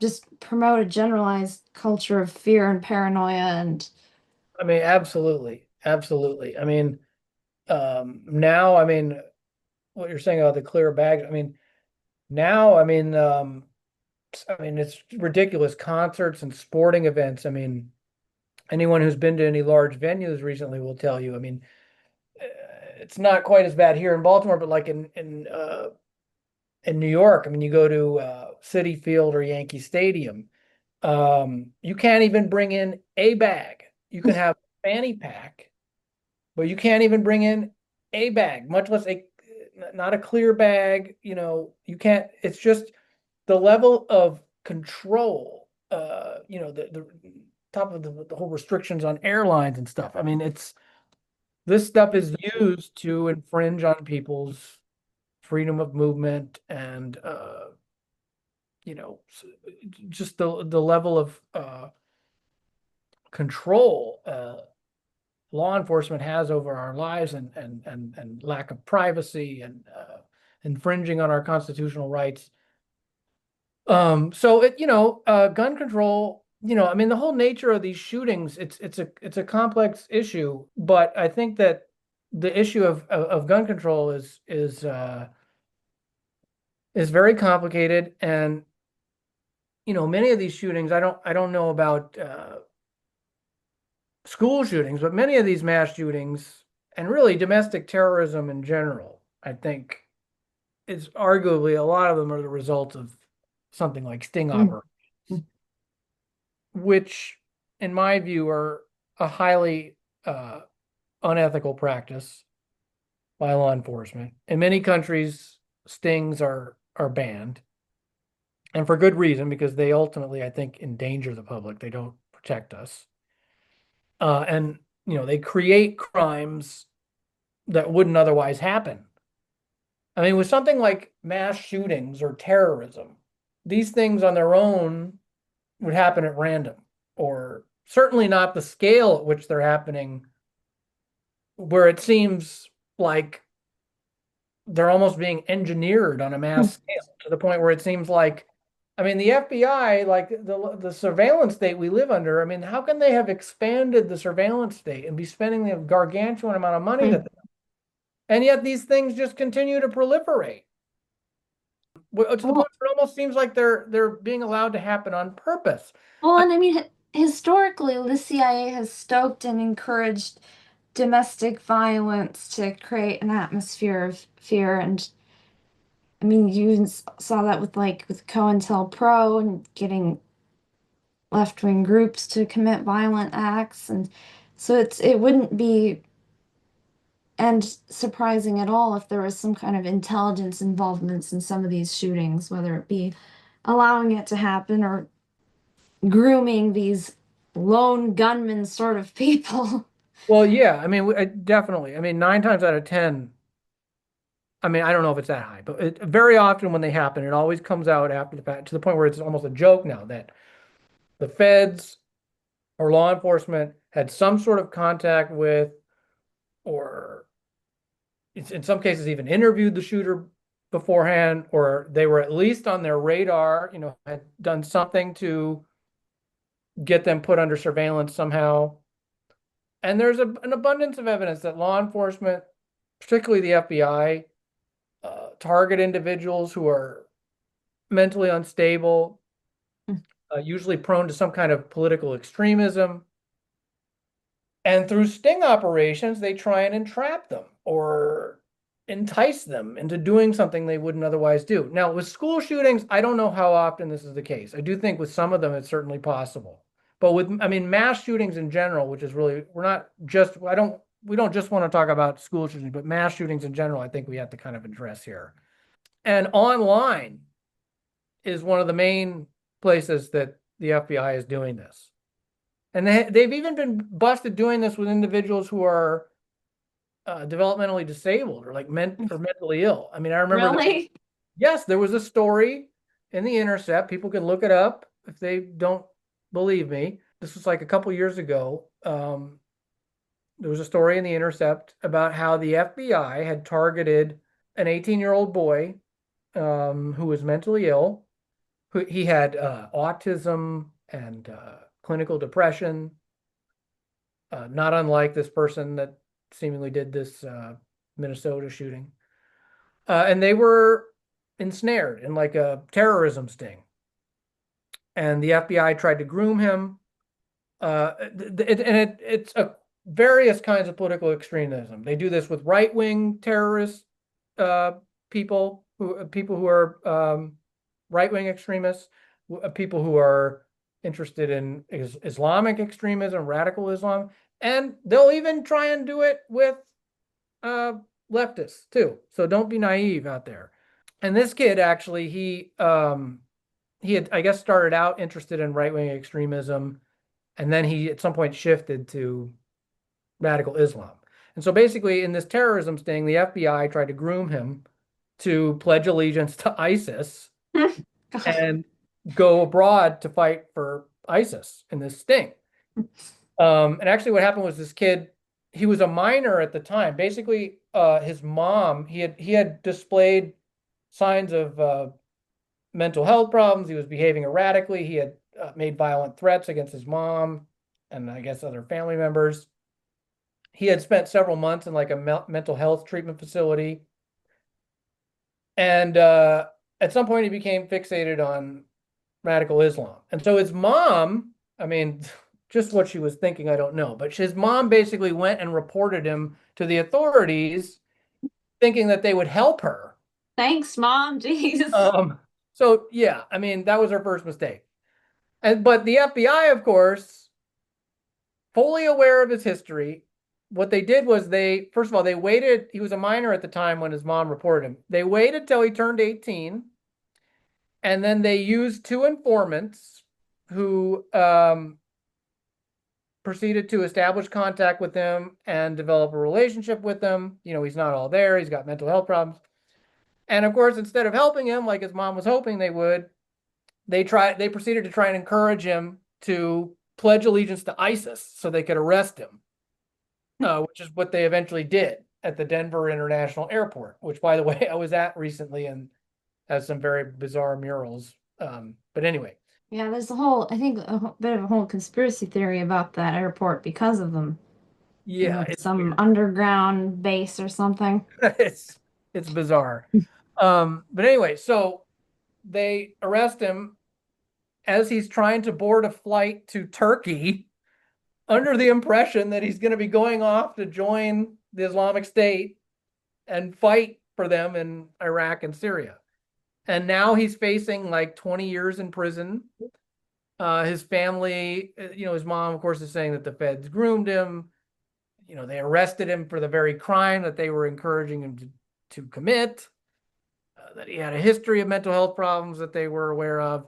just promote a generalized culture of fear and paranoia. And I mean, absolutely, absolutely. I mean, now, I mean, what you're saying about the clear bags, I mean, now, I mean, it's ridiculous. Concerts and sporting events. I mean, anyone who's been to any large venues recently will tell you. I mean, uh, it's not quite as bad here in Baltimore, but like in New York, I mean, you go to Citi Field or Yankee Stadium, you can't even bring in a bag. You can have a fanny pack, but you can't even bring in a bag, much less not a clear bag. You can't. It's just the level of control. The top of the whole restrictions on airlines and stuff. I mean, this stuff is used to infringe on people's freedom of movement and just the level of control law enforcement has over our lives and lack of privacy and infringing on our constitutional rights. So gun control, I mean, the whole nature of these shootings, it's a complex issue, but I think that the issue of gun control is very complicated. And many of these shootings, I don't know about school shootings, but many of these mass shootings and really domestic terrorism in general, I think is arguably a lot of them are the result of something like sting Mm. operations, which in my view are a highly unethical practice by law enforcement. In many countries, stings are banned, and for good reason, because they ultimately, I think, endanger the public. They don't protect us. And they create crimes that wouldn't otherwise happen. I mean, with something like mass shootings or terrorism, these things on their own would happen at random, or certainly not the scale at which they're happening, where it seems like they're almost being engineered on a mass scale to the point where it seems like, I mean, the FBI, like the surveillance state we live under, I mean, how can they have expanded the surveillance state and be spending a gargantuan amount of money that, and yet these things just continue to proliferate? To the point Well, where it almost seems like they're being allowed to happen on purpose. and I mean, historically, the CIA has stoked and encouraged domestic violence to create an atmosphere of fear. And I mean, you even saw that with COINTELPRO and getting left-wing groups to commit violent acts. And so it wouldn't be and surprising at all if there was some kind of intelligence involvements in some of these shootings, whether it be allowing it to happen or grooming these lone gunman sort of people. Well, yeah, I mean, definitely. I mean, 9 times out of 10, I mean, I don't know if it's that high, but very often when they happen, it always comes out after the fact to the point where it's almost a joke now that the feds or law enforcement had some sort of contact with, or in some cases even interviewed the shooter beforehand, or they were at least on their radar, had done something to get them put under surveillance somehow. And there's an abundance of evidence that law enforcement, particularly the FBI, target individuals who are mentally unstable, usually prone to some kind of political extremism. And through sting operations, they try and entrap them or entice them into doing something they wouldn't otherwise do. Now, with school shootings, I don't know how often this is the case. I do think with some of them, it's certainly possible. But I mean, mass shootings in general, which is really, we don't just want to talk about school shootings, but mass shootings in general, I think we have to kind of address here. And online is one of the main places that the FBI is doing this. And they've even been busted doing this with individuals who are developmentally disabled or or mentally ill. I mean, I remember Really? yes, there was a story in The Intercept. People can look it up. if they don't believe me, this was like a couple years ago. There was a story in The Intercept about how the FBI had targeted an 18-year-old boy who was mentally ill. He had autism and clinical depression, not unlike this person that seemingly did this Minnesota shooting. And they were ensnared in like a terrorism sting. And the FBI tried to groom him. It's various kinds of political extremism. They do this with right-wing terrorist uh, people who are right-wing extremists, people who are interested in Islamic extremism, radical Islam, and they'll even try and do it with uh, leftists too. So don't be naive out there. And this kid actually, he had, I guess, started out interested in right-wing extremism, and then he at some point shifted to radical Islam. And so basically, in this terrorism sting, the FBI tried to groom him to pledge allegiance to ISIS and go abroad to fight for ISIS in this sting. And actually, what happened was this kid, he was a minor at the time. Basically, his mom, he had displayed signs of mental health problems. He was behaving erratically. He had made violent threats against his mom and I guess other family members. He had spent several months in like a mental health treatment facility. And at some point, he became fixated on radical Islam. And so his mom, I mean, just what she was thinking, I don't know. But his mom basically went and reported him to the authorities, thinking that they would help her. Thanks, Mom. Jeez. So yeah, I mean, that was her first mistake. But the FBI, of course, fully aware of his history, what they did was first of all, they waited. He was a minor at the time when his mom reported him. They waited till he turned 18, and then they used two informants who proceeded to establish contact with him and develop a relationship with him. You know, he's not all there. He's got mental health problems. And of course, instead of helping him like his mom was hoping they would, they proceeded to try and encourage him to pledge allegiance to ISIS so they could arrest him, which is what they eventually did at the Denver International Airport, which, by the way, I was at recently and has some very bizarre murals. But anyway. Yeah, there's I think, a bit of a whole conspiracy theory about that airport because of them. Yeah, it's some weird. underground base or something. It's bizarre. But anyway, so they arrest him as he's trying to board a flight to Turkey under the impression that he's going to be going off to join the Islamic State and fight for them in Iraq and Syria. And now he's facing like 20 years in prison. His family, his mom, of course, is saying that the feds groomed him. They arrested him for the very crime that they were encouraging him to commit, that he had a history of mental health problems that they were aware of.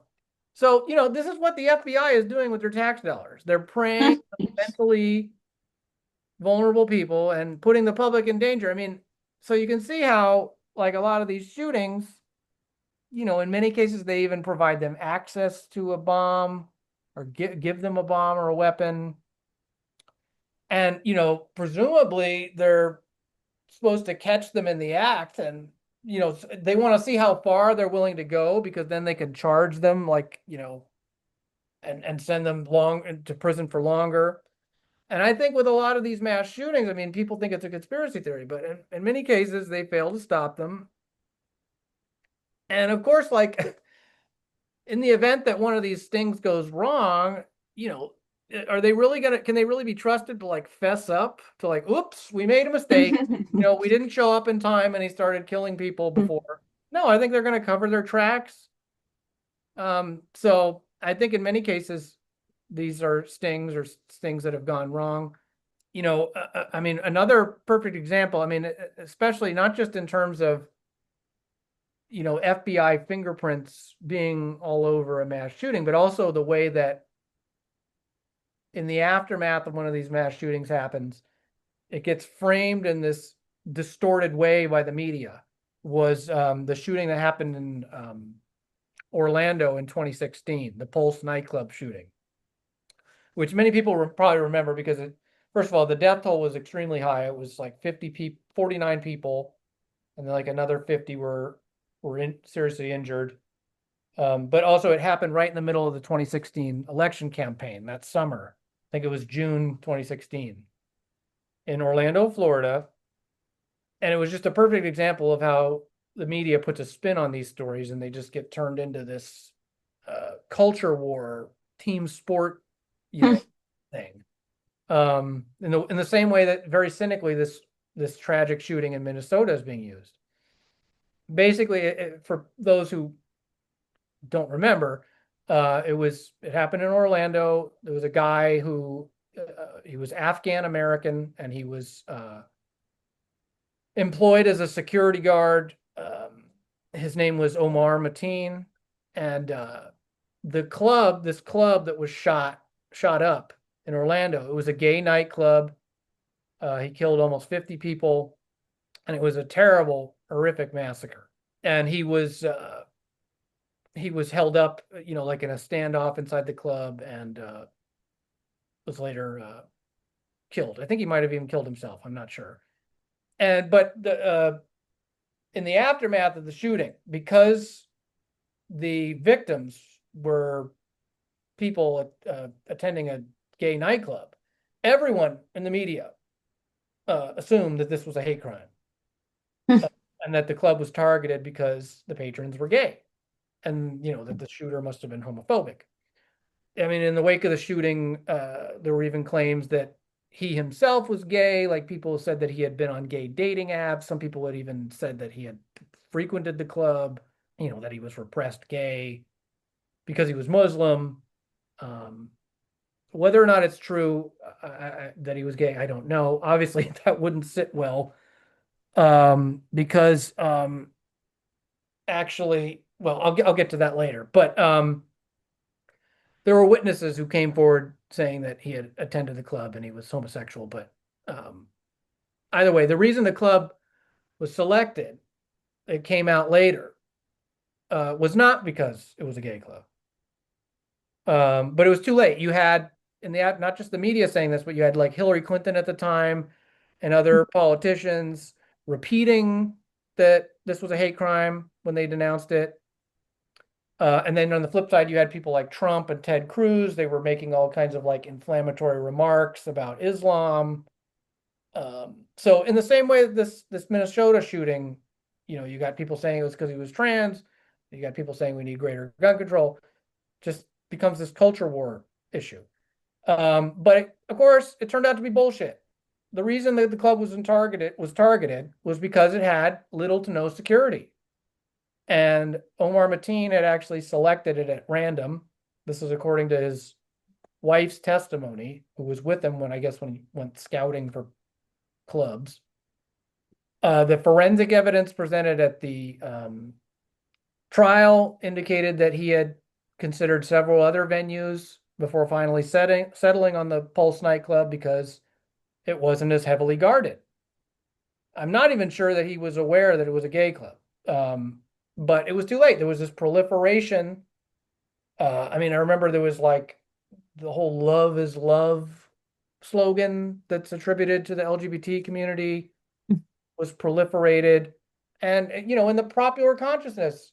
So, this is what the FBI is doing with their tax dollars. They're preying on mentally vulnerable people and putting the public in danger. I mean, so you can see how, like a lot of these shootings, in many cases, they even provide them access to a bomb or give them a bomb or a weapon. And, presumably they're supposed to catch them in the act, and, they want to see how far they're willing to go, because then they can charge them and send them to prison for longer. And I think with a lot of these mass shootings, I mean, people think it's a conspiracy theory, but in many cases they fail to stop them. And of course, like in the event that one of these stings goes wrong, are they really can they really be trusted to like fess up to like, oops, we made a mistake. We didn't show up in time and he started killing people before. No, I think they're going to cover their tracks. So I think in many cases, these are stings that have gone wrong. I mean, another perfect example, I mean, especially not just in terms of, FBI fingerprints being all over a mass shooting, but also the way that in the aftermath of one of these mass shootings happens, it gets framed in this distorted way by the media. Was the shooting that happened in Orlando in 2016, the Pulse nightclub shooting, which many people probably remember because first of all, the death toll was extremely high. It was like 49 people, and then like another 50 were seriously injured. But also it happened right in the middle of the 2016 election campaign that summer. I think it was June 2016 in Orlando, Florida. And it was just a perfect example of how the media puts a spin on these stories and they just get turned into this culture war, team sport, thing. In the same way that very cynically this tragic shooting in Minnesota is being used. Basically, for those who don't remember, it happened in Orlando. There was a guy who he was Afghan American and he was employed as a security guard. His name was Omar Mateen, and this club that was shot up in Orlando. It was a gay nightclub. He killed almost 50 people, and it was a terrible, horrific massacre. And he was held up, like in a standoff inside the club, and was later killed. I think he might have even killed himself. I'm not sure. But in the aftermath of the shooting, because the victims were people attending a gay nightclub, everyone in the media assumed that this was a hate crime and that the club was targeted because the patrons were gay, and that the shooter must have been homophobic. I mean, in the wake of the shooting, there were even claims that he himself was gay. Like people said that he had been on gay dating apps. Some people had even said that he had frequented the club, that he was repressed gay because he was Muslim. Whether or not it's true that he was gay, I don't know. Obviously, that wouldn't sit well because actually, well, I'll get to that later. But there were witnesses who came forward saying that he had attended the club and he was homosexual. But either way, the reason the club was selected, it came out later, was not because it was a gay club. But it was too late. You had not just the media saying this, but you had like Hillary Clinton at the time and other politicians repeating that this was a hate crime when they denounced it. And then on the flip side, you had people like Trump and Ted Cruz. They were making all kinds of like inflammatory remarks about Islam. So in the same way that this Minnesota shooting, you got people saying it was because he was trans. You got people saying we need greater gun control. Just becomes this culture war issue. But of course, it turned out to be bullshit. The reason that the club was targeted was because it had little to no security. And Omar Mateen had actually selected it at random. This is according to his wife's testimony, who was with him when he went scouting for clubs. The forensic evidence presented at the trial indicated that he had considered several other venues before finally settling on the Pulse nightclub because it wasn't as heavily guarded. I'm not even sure that he was aware that it was a gay club. But it was too late. There was this proliferation. I remember there was like the whole "love is love" slogan that's attributed to the LGBT community was proliferated. And, in the popular consciousness,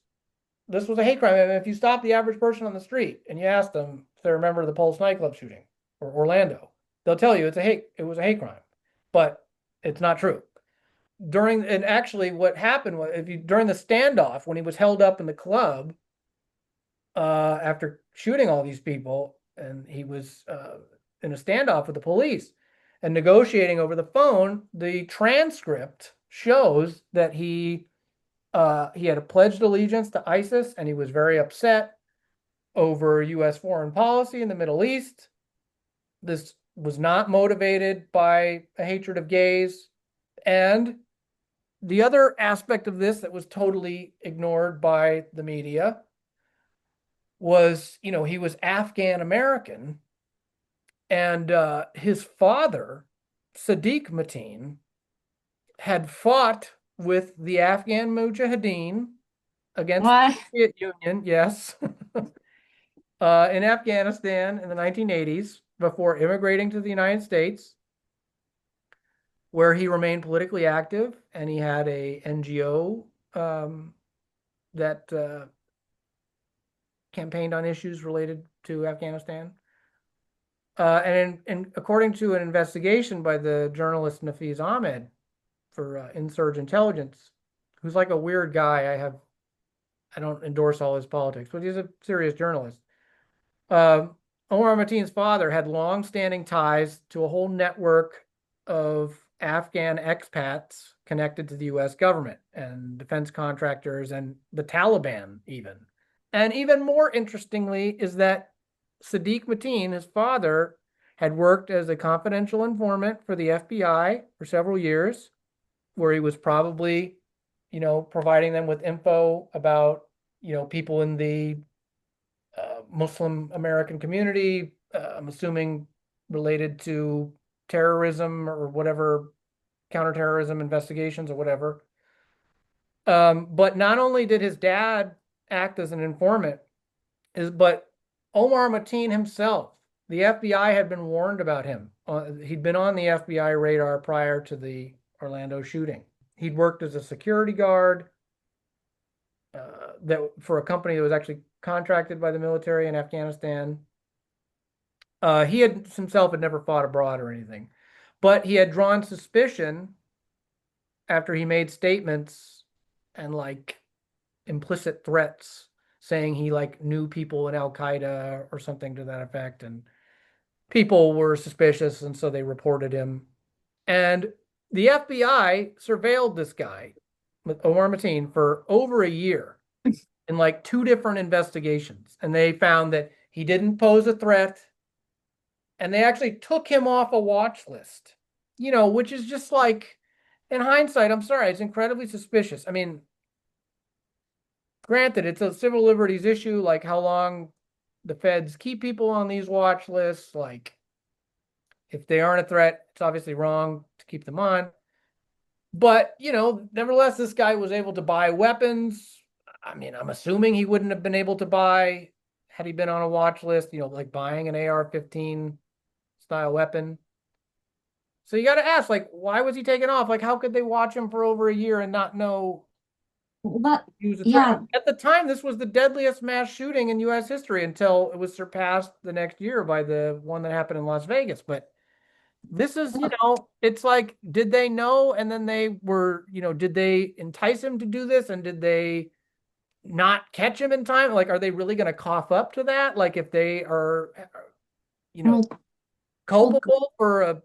this was a hate crime. I mean, if you stop the average person on the street and you ask them if they remember the Pulse nightclub shooting or Orlando, they'll tell you it was a hate crime, but it's not true. Actually what happened was during the standoff when he was held up in the club after shooting all these people, and he was in a standoff with the police and negotiating over the phone, the transcript shows that he had pledged allegiance to ISIS and he was very upset over U.S. foreign policy in the Middle East. This was not motivated by a hatred of gays. And the other aspect of this that was totally ignored by the media was, he was Afghan American, and his father, Sadiq Mateen, had fought with the Afghan Mujahideen against What? the Soviet Union, yes, in Afghanistan in the 1980s before immigrating to the United States, where he remained politically active and he had a NGO that campaigned on issues related to Afghanistan. And according to an investigation by the journalist Nafiz Ahmed for Insurge Intelligence, who's like a weird guy. I don't endorse all his politics, but he's a serious journalist. Um, Omar Mateen's father had long-standing ties to a whole network of Afghan expats connected to the U.S. government and defense contractors and the Taliban even. And even more interestingly is that Sadiq Mateen, his father, had worked as a confidential informant for the FBI for several years, where he was probably, providing them with info about, people in the Muslim American community, I'm assuming related to terrorism or whatever, counterterrorism investigations or whatever. But not only did his dad act as an informant, but Omar Mateen himself, the FBI had been warned about him. He'd been on the FBI radar prior to the Orlando shooting. He'd worked as a security guard that for a company that was actually contracted by the military in Afghanistan. He himself had never fought abroad or anything, but he had drawn suspicion after he made statements and like implicit threats saying he like knew people in Al Qaeda or something to that effect, and people were suspicious, and so they reported him. And the FBI surveilled this guy with Omar Mateen for over a year in like two different investigations, and they found that he didn't pose a threat, and they actually took him off a watch list, which is just like, in hindsight, I'm sorry, it's incredibly suspicious. I mean, granted, it's a civil liberties issue, like how long the feds keep people on these watch lists. Like, if they aren't a threat, it's obviously wrong to keep them on. But, nevertheless, this guy was able to buy weapons. I mean, I'm assuming he wouldn't have been able to buy had he been on a watch list, like buying an AR-15 style weapon. So you got to ask, like, why was he taken off? Like, how could they watch him for over a year and not know But he was a threat? yeah, At the time, this was the deadliest mass shooting in U.S. history until it was surpassed the next year by the one that happened in Las Vegas. But this is, it's like, did they know? And then they were, did they entice him to do this? And did they not catch him in time? Like, are they really going to cough up to that? Like, if they are, well, well, culpable for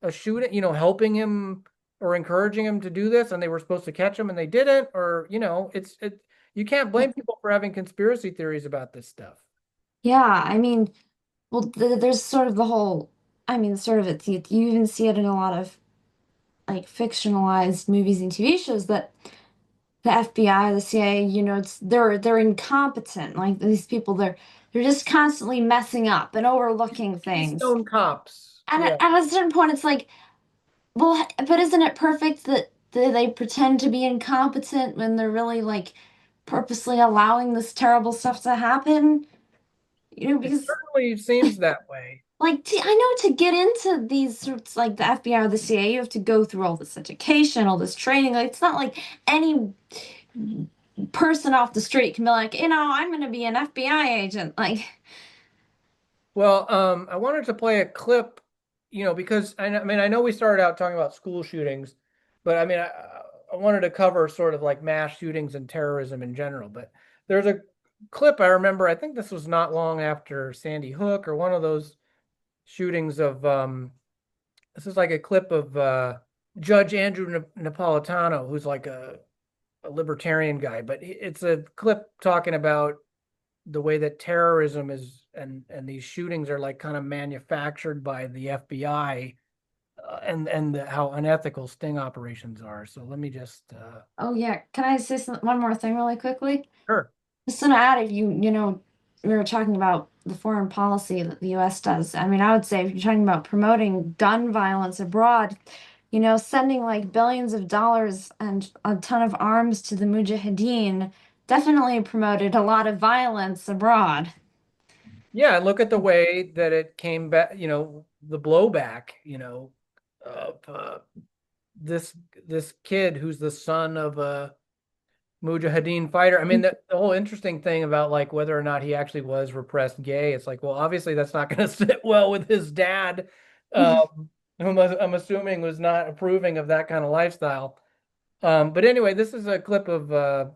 a shooting, helping him or encouraging him to do this, and they were supposed to catch him and they didn't, or, you can't blame people for having conspiracy theories about this stuff. yeah, I mean, well, there's sort of the whole, I mean, sort of it's, you even see it in a lot of like fictionalized movies and TV shows that the FBI, the CIA, they're incompetent. Like these people, they're just constantly messing up and overlooking things. Keystone cops. And Yeah. at a certain point, it's like, well, but isn't it perfect that they pretend to be incompetent when they're really like purposely allowing this terrible stuff to happen? It Because certainly seems that way. like I know to get into these sorts like the FBI or the CIA, you have to go through all this education, all this training. Like it's not like any person off the street can be like, I'm going to be an FBI agent. Like, Well, I wanted to play a clip, because I know we started out talking about school shootings, but I wanted to cover sort of like mass shootings and terrorism in general. But there's a clip I remember, I think this was not long after Sandy Hook or one of those shootings of, this is like a clip of Judge Andrew Napolitano, who's like a libertarian guy, but it's a clip talking about the way that terrorism is and these shootings are like kind of manufactured by the FBI, and how unethical sting operations are. So let me just oh yeah, can I say one more thing really quickly? sure. Just to add, if we were talking about the foreign policy that the U.S. does. I mean, I would say if you're talking about promoting gun violence abroad, sending like billions of dollars and a ton of arms to the Mujahideen definitely promoted a lot of violence abroad. Yeah, look at the way that it came back, the blowback, of this this kid who's the son of a Mujahideen fighter. I mean, the whole interesting thing about like whether or not he actually was repressed gay, it's like, well, obviously that's not going to sit well with his dad, whom I'm assuming was not approving of that kind of lifestyle. But anyway, this is a clip of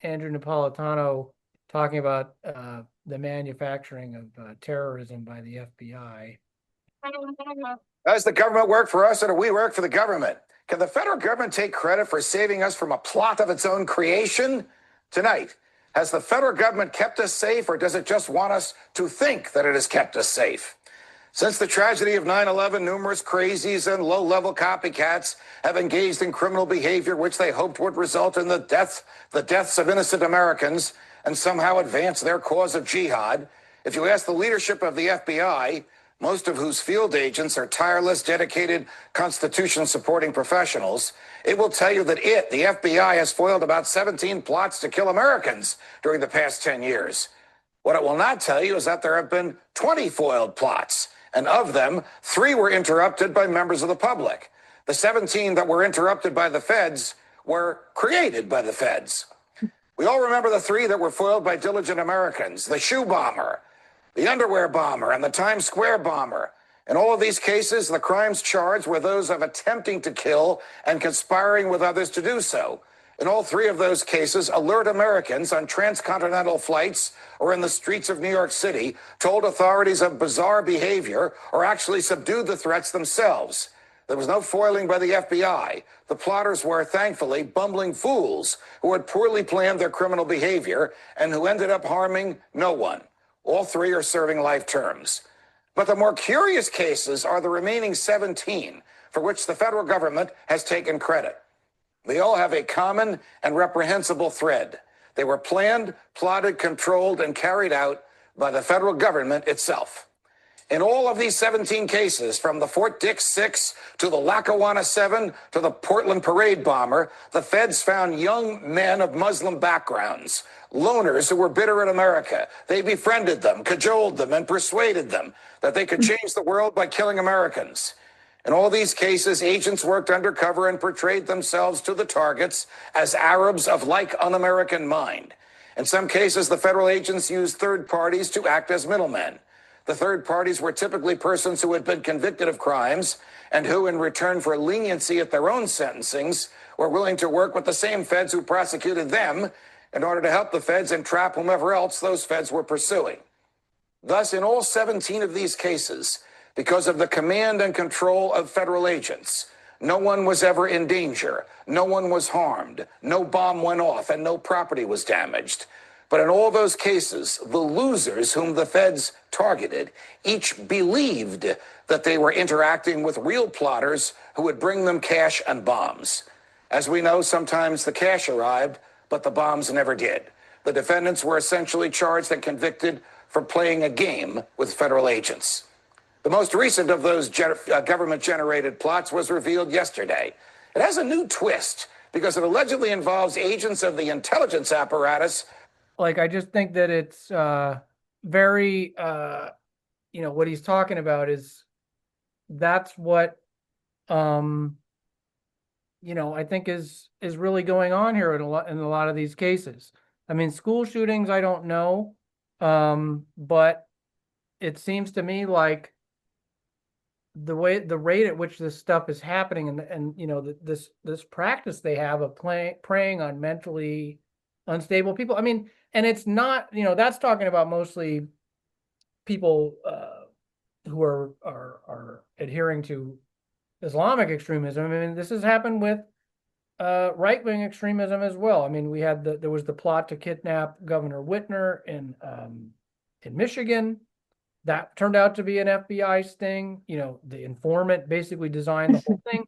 Andrew Napolitano talking about the manufacturing of terrorism by the FBI. Does the government work for us or do we work for the government? Can the federal government take credit for saving us from a plot of its own creation? Tonight, has the federal government kept us safe or does it just want us to think that it has kept us safe? Since the tragedy of 9/11, numerous crazies and low-level copycats have engaged in criminal behavior which they hoped would result in the deaths of innocent Americans and somehow advance their cause of jihad. If you ask the leadership of the FBI, most of whose field agents are tireless, dedicated, Constitution-supporting professionals, it will tell you that the FBI, has foiled about 17 plots to kill Americans during the past 10 years. What it will not tell you is that there have been 20 foiled plots, and of them, 3 were interrupted by members of the public. The 17 that were interrupted by the feds were created by the feds. We all remember the 3 that were foiled by diligent Americans: the shoe bomber, the underwear bomber, and the Times Square bomber. In all of these cases, the crimes charged were those of attempting to kill and conspiring with others to do so. In all 3 of those cases, alert Americans on transcontinental flights or in the streets of New York City told authorities of bizarre behavior or actually subdued the threats themselves. There was no foiling by the FBI. The plotters were, thankfully, bumbling fools who had poorly planned their criminal behavior and who ended up harming no one. All 3 are serving life terms. But the more curious cases are the remaining 17 for which the federal government has taken credit. They all have a common and reprehensible thread. They were planned, plotted, controlled, and carried out by the federal government itself. In all of these 17 cases, from the Fort Dix 6 to the Lackawanna 7 to the Portland parade bomber, the feds found young men of Muslim backgrounds, loners who were bitter at America. They befriended them, cajoled them, and persuaded them that they could change the world by killing Americans. In all these cases, agents worked undercover and portrayed themselves to the targets as Arabs of like un-American mind. In some cases, the federal agents used third parties to act as middlemen. The third parties were typically persons who had been convicted of crimes and who, in return for leniency at their own sentencings, were willing to work with the same feds who prosecuted them in order to help the feds entrap whomever else those feds were pursuing. Thus, in all 17 of these cases, because of the command and control of federal agents, no one was ever in danger, no one was harmed, no bomb went off, and no property was damaged. But in all those cases, the losers whom the feds targeted each believed that they were interacting with real plotters who would bring them cash and bombs. As we know, sometimes the cash arrived, but the bombs never did. The defendants were essentially charged and convicted for playing a game with federal agents. The most recent of those government-generated plots was revealed yesterday. It has a new twist because it allegedly involves agents of the intelligence apparatus. Like, I just think that it's very, what he's talking about is that's what, I think is really going on here in a lot of these cases. I mean, school shootings, I don't know, but it seems to me like the rate at which this stuff is happening and this practice they have of preying on mentally unstable people. I mean, and it's not, that's talking about mostly people who are adhering to Islamic extremism. I mean, this has happened with right-wing extremism as well. I mean, there was the plot to kidnap Governor Whitner in Michigan. That turned out to be an FBI sting. The informant basically designed the whole thing.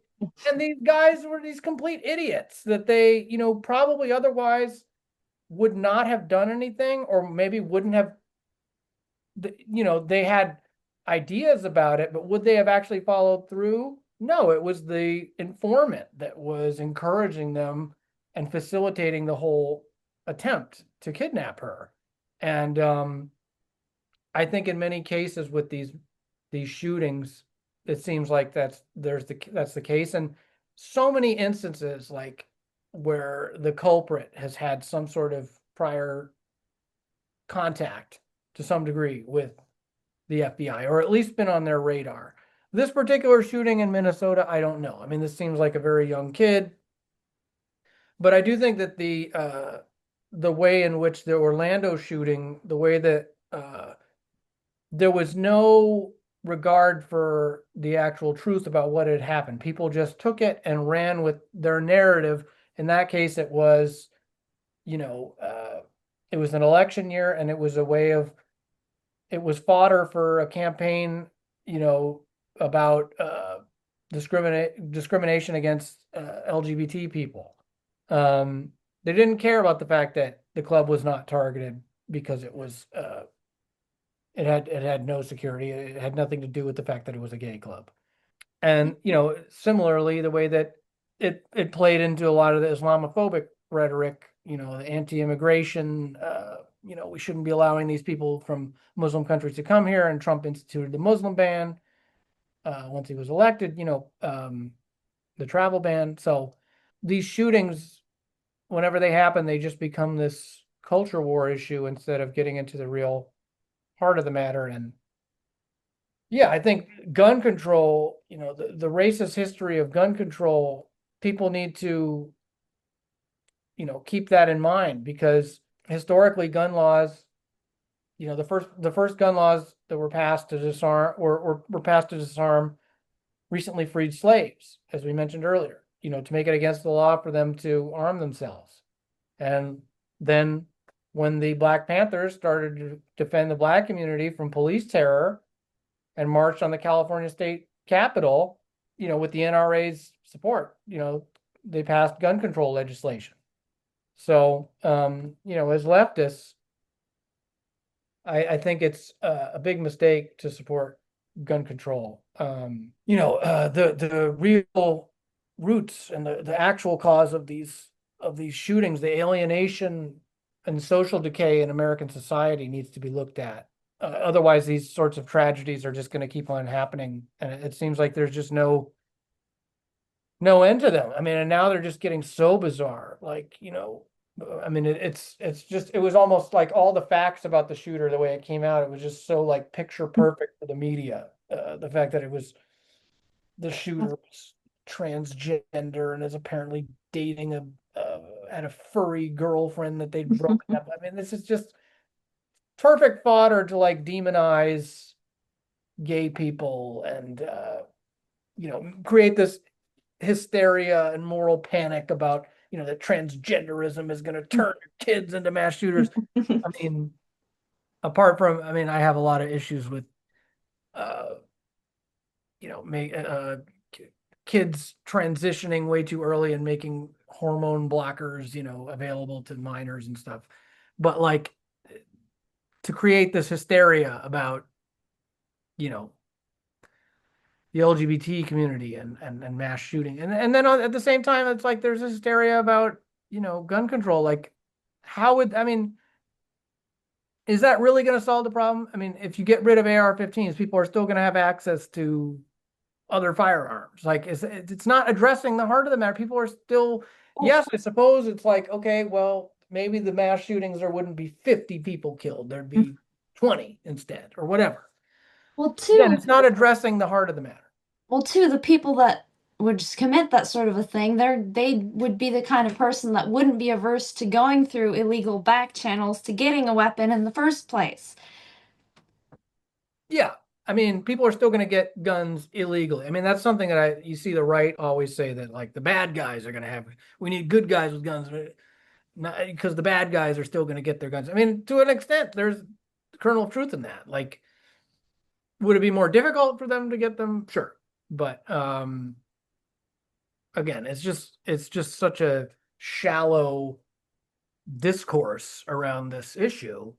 And these guys were these complete idiots that they, probably otherwise would not have done anything, or maybe wouldn't have, they had ideas about it, but would they have actually followed through? No, it was the informant that was encouraging them and facilitating the whole attempt to kidnap her. And I think in many cases with these shootings, it seems like that's the case. And so many instances like where the culprit has had some sort of prior contact to some degree with the FBI, or at least been on their radar. This particular shooting in Minnesota, I don't know. I mean, this seems like a very young kid, but I do think that the way in which the Orlando shooting, the way that there was no regard for the actual truth about what had happened. People just took it and ran with their narrative. In that case, it was, it was an election year, and it was a way of, it was fodder for a campaign, about discrimination against LGBT people. They didn't care about the fact that the club was not targeted because it was it had no security. It had nothing to do with the fact that it was a gay club. And similarly, the way that it played into a lot of the Islamophobic rhetoric, the anti-immigration, we shouldn't be allowing these people from Muslim countries to come here, and Trump instituted the Muslim ban once he was elected, the travel ban. So these shootings, whenever they happen, they just become this culture war issue instead of getting into the real heart of the matter. And yeah, I think gun control, the racist history of gun control, people need to, keep that in mind, because historically gun laws, the first gun laws that were passed to disarm were passed to disarm recently freed slaves, as we mentioned earlier, to make it against the law for them to arm themselves. And then when the Black Panthers started to defend the Black community from police terror and marched on the California state capitol, with the NRA's support, they passed gun control legislation. So, as leftists, I think it's a big mistake to support gun control. The real roots and the actual cause of these shootings, the alienation and social decay in American society, needs to be looked at. Otherwise, these sorts of tragedies are just going to keep on happening, and it seems like there's just no end to them. I mean, and now they're just getting so bizarre. Like, I mean, it was almost like all the facts about the shooter, the way it came out, it was just so like picture perfect for the media. The fact that the shooter was transgender and is apparently dating had a furry girlfriend that they'd broken up. I mean, this is just perfect fodder to like demonize gay people and create this hysteria and moral panic about that transgenderism is going to turn your kids into mass shooters. I mean, I have a lot of issues with kids transitioning way too early and making hormone blockers available to minors and stuff, but like to create this hysteria about the LGBT community and mass shooting. And then at the same time, it's like there's this hysteria about, gun control. Like, is that really going to solve the problem? I mean, if you get rid of AR-15s, people are still going to have access to other firearms. Like, it's not addressing the heart of the matter. People are still, yes, I suppose it's like, okay, well, maybe the mass shootings, there wouldn't be 50 people killed. There'd be 20 instead, or whatever. Well, Again, it's not addressing the heart of the matter. Well, too, the people that would just commit that sort of a thing, they would be the kind of person that wouldn't be averse to going through illegal back channels to getting a weapon in the first place. Yeah. I mean, people are still going to get guns illegally. I mean, that's something that you see the right always say, that like the bad guys are going to have, we need good guys with guns, because the bad guys are still going to get their guns. I mean, to an extent, there's a kernel of truth in that. Like, would it be more difficult for them to get them? Sure. But again, it's just such a shallow discourse around this issue.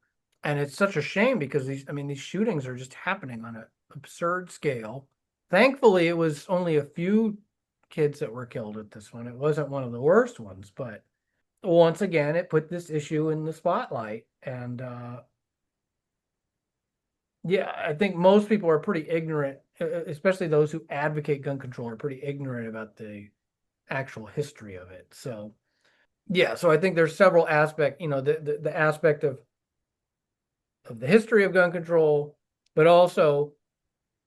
And it's such a shame, because these shootings are just happening on an absurd scale. Thankfully, it was only a few kids that were killed at this one. It wasn't one of the worst ones, but once again, it put this issue in the spotlight. And yeah, I think most people are pretty ignorant, especially those who advocate gun control are pretty ignorant about the actual history of it. So yeah, so I think there's several aspects, the aspect of the history of gun control, but also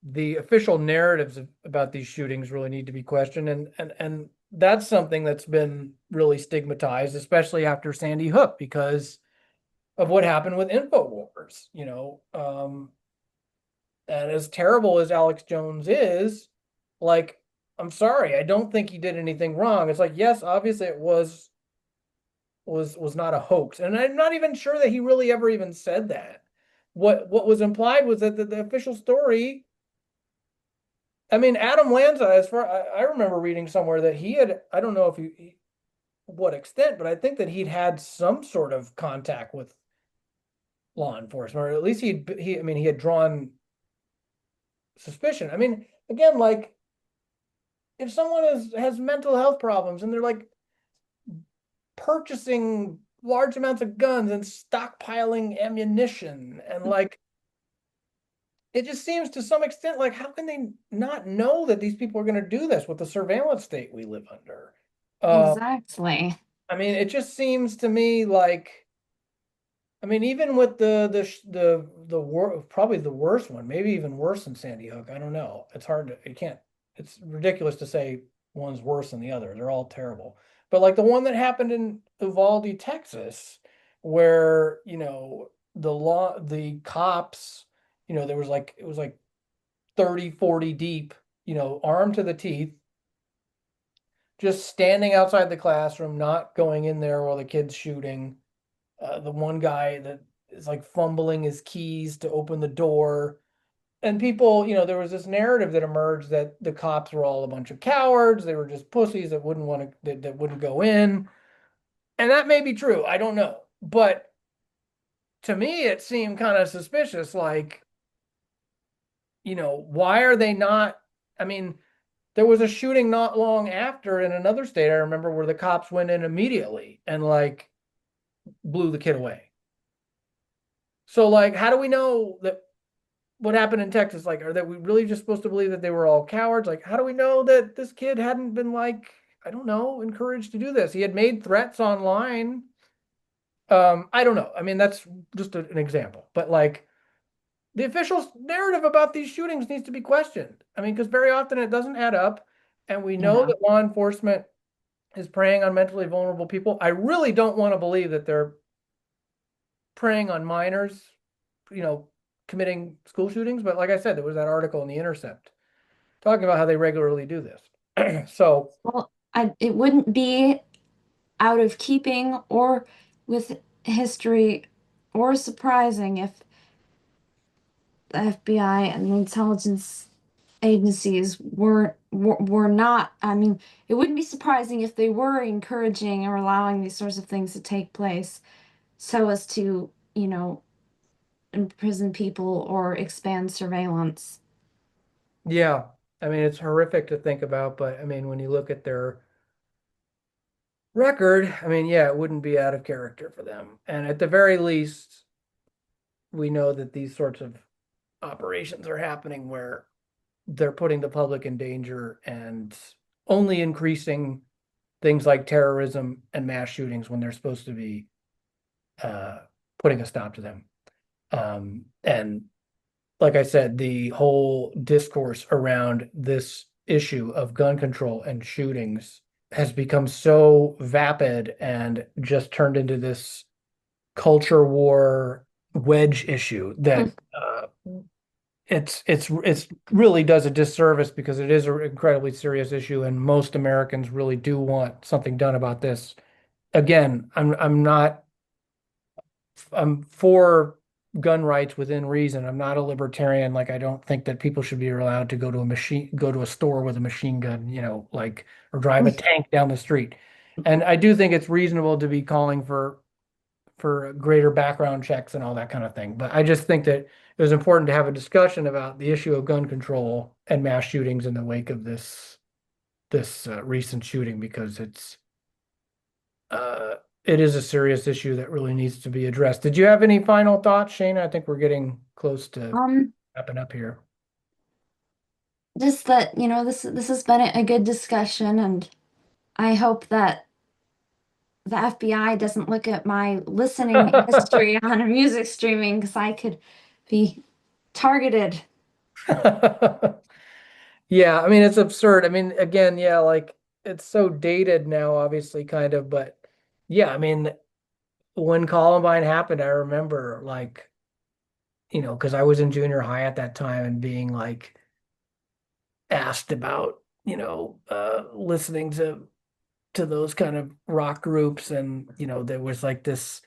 the official narratives about these shootings really need to be questioned, and that's something that's been really stigmatized, especially after Sandy Hook, because of what happened with InfoWars. And as terrible as Alex Jones is, like, I'm sorry, I don't think he did anything wrong. It's like, yes, obviously it was not a hoax, and I'm not even sure that he really ever even said that. What was implied was that the official story. I mean, Adam Lanza, as far I remember reading somewhere that he had, I don't know if what extent, but I think that he'd had some sort of contact with law enforcement, or at least I mean, he had drawn suspicion. I mean, again, like, if someone has mental health problems and they're like purchasing large amounts of guns and stockpiling ammunition, and like, it just seems to some extent like, how can they not know that these people are going to do this with the surveillance state we live under? Exactly. I mean, it just seems to me like, I mean, even with probably the worst one, maybe even worse than Sandy Hook. I don't know. It's ridiculous to say one's worse than the other. They're all terrible. But like the one that happened in Uvalde, Texas, where, the cops, it was like 30, 40 deep, armed to the teeth, just standing outside the classroom, not going in there while the kid's shooting. The one guy that is like fumbling his keys to open the door. And people, there was this narrative that emerged that the cops were all a bunch of cowards. They were just pussies that that wouldn't go in. And that may be true. I don't know. But to me, it seemed kind of suspicious. Like, why are they not? I mean, there was a shooting not long after in another state, I remember, where the cops went in immediately and like blew the kid away. So like, how do we know that what happened in Texas? Like, are that we really just supposed to believe that they were all cowards? Like, how do we know that this kid hadn't been like, I don't know, encouraged to do this? He had made threats online. I don't know. I mean, that's just an example, but like, the official narrative about these shootings needs to be questioned. I mean, because very often it doesn't add up, and we know Yeah. that law enforcement is preying on mentally vulnerable people. I really don't want to believe that they're preying on minors, you know, committing school shootings. But like I said, there was that article in The Intercept talking about how they regularly do this. So Well, it wouldn't be out of keeping or with history or surprising if the FBI and the intelligence agencies were not, I mean, it wouldn't be surprising if they were encouraging or allowing these sorts of things to take place so as to, imprison people or expand surveillance. yeah, I mean, it's horrific to think about, but I mean, when you look at their record, I mean, yeah, it wouldn't be out of character for them. And at the very least, we know that these sorts of operations are happening where they're putting the public in danger and only increasing things like terrorism and mass shootings when they're supposed to be uh, putting a stop to them. And like I said, the whole discourse around this issue of gun control and shootings has become so vapid and just turned into this culture war wedge issue that it's really does a disservice, because it is an incredibly serious issue and most Americans really do want something done about this. Again, I'm for gun rights within reason. I'm not a libertarian. Like, I don't think that people should be allowed to go to a store with a machine gun, like, or drive a tank down the street. And I do think it's reasonable to be calling for greater background checks and all that kind of thing. But I just think that it was important to have a discussion about the issue of gun control and mass shootings in the wake of this recent shooting, because uh it is a serious issue that really needs to be addressed. Did you have any final thoughts, Shaenah? I think we're getting close to Um, wrapping up here. just that, this has been a good discussion, and I hope that the FBI doesn't look at my listening history on music streaming because I could be targeted. Yeah, I mean, it's absurd. I mean, again, yeah, like it's so dated now, obviously, kind of, but yeah, I mean, when Columbine happened, I remember like, because I was in junior high at that time and being like asked about, listening to those kind of rock groups, and there was like this,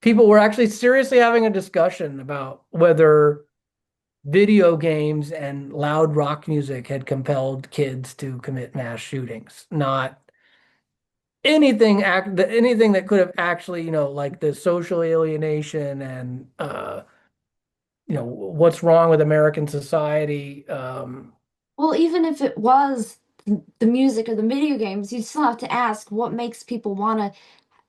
people were actually seriously having a discussion about whether video games and loud rock music had compelled kids to commit mass shootings, not anything that could have actually, like the social alienation and what's wrong with American society. Well, even if it was the music or the video games, you still have to ask what makes people want to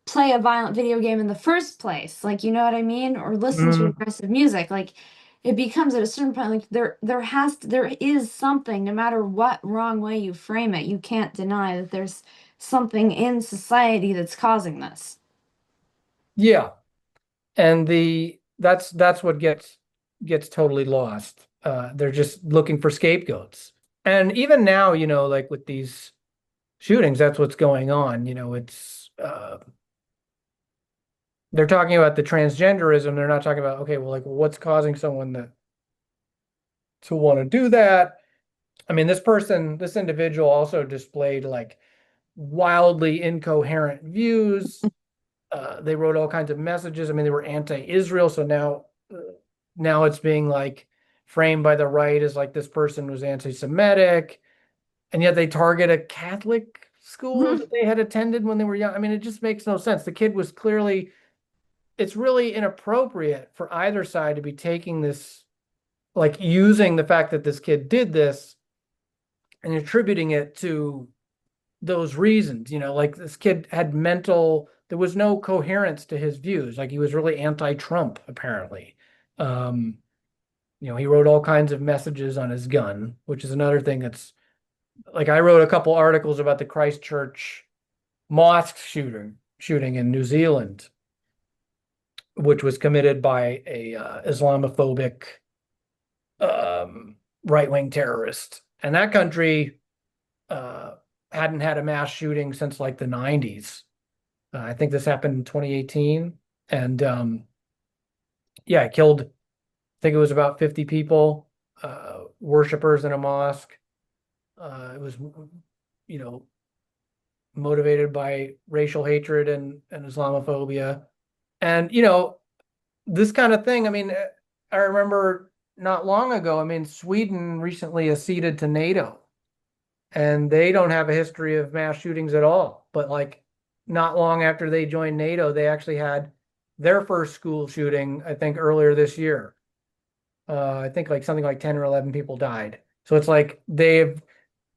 play a violent video game in the first place. Like, you know what I mean? Or listen to mm, aggressive music. Like, it becomes at a certain point, like there is something, no matter what wrong way you frame it, you can't deny that there's something in society that's causing this. yeah, and that's what gets totally lost. They're just looking for scapegoats. And even now, like with these shootings, that's what's going on. It's they're talking about the transgenderism. They're not talking about, okay, well, like what's causing someone to want to do that. I mean, this individual also displayed like wildly incoherent views. They wrote all kinds of messages. I mean, they were anti-Israel. So now it's being like framed by the right as like this person was anti-Semitic, and yet they target a Catholic school that they had attended when they were young. I mean, it just makes no sense. The kid was clearly, it's really inappropriate for either side to be taking this, like using the fact that this kid did this and attributing it to those reasons. Like this kid had there was no coherence to his views. Like he was really anti-Trump, apparently. Um, he wrote all kinds of messages on his gun, which is another thing that's like, I wrote a couple articles about the Christchurch mosque shooting in New Zealand, which was committed by a Islamophobic right-wing terrorist. And that country uh, hadn't had a mass shooting since like the 90s. I think this happened in 2018. And yeah, it killed, I think it was about 50 people, worshipers in a mosque. It was, you know, motivated by racial hatred and Islamophobia. And, this kind of thing, I mean, I remember not long ago, I mean, Sweden recently acceded to NATO, and they don't have a history of mass shootings at all. But like not long after they joined NATO, they actually had their first school shooting, I think earlier this year. I think like something like 10 or 11 people died. So it's like they've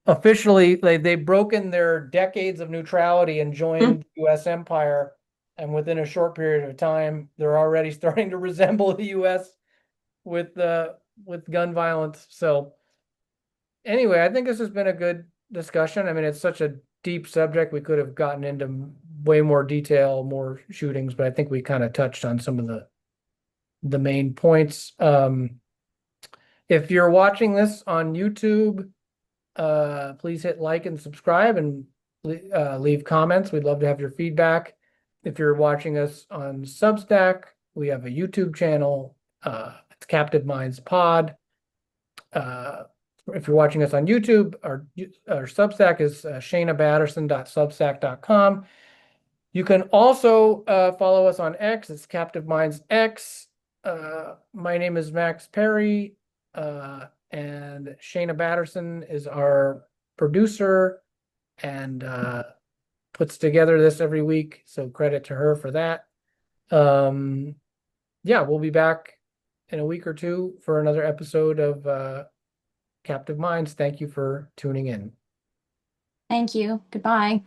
broken their decades of neutrality and joined the US empire. And within a short period of time, they're already starting to resemble the US with gun violence. So anyway, I think this has been a good discussion. I mean, it's such a deep subject. We could have gotten into way more detail, more shootings, but I think we kind of touched on some of the main points. If you're watching this on YouTube, please hit like and subscribe and leave comments. We'd love to have your feedback. If you're watching us on Substack, we have a YouTube channel. It's Captive Minds Pod. If you're watching us on YouTube, our Substack is shaenahbatterson.substack.com. You can also follow us on X. It's Captive Minds X. My name is Max Perry, and Shaenah Batterson is our producer and puts together this every week. So credit to her for that. Yeah, we'll be back in a week or two for another episode of Captive Minds. Thank you for tuning in. Thank you. Goodbye.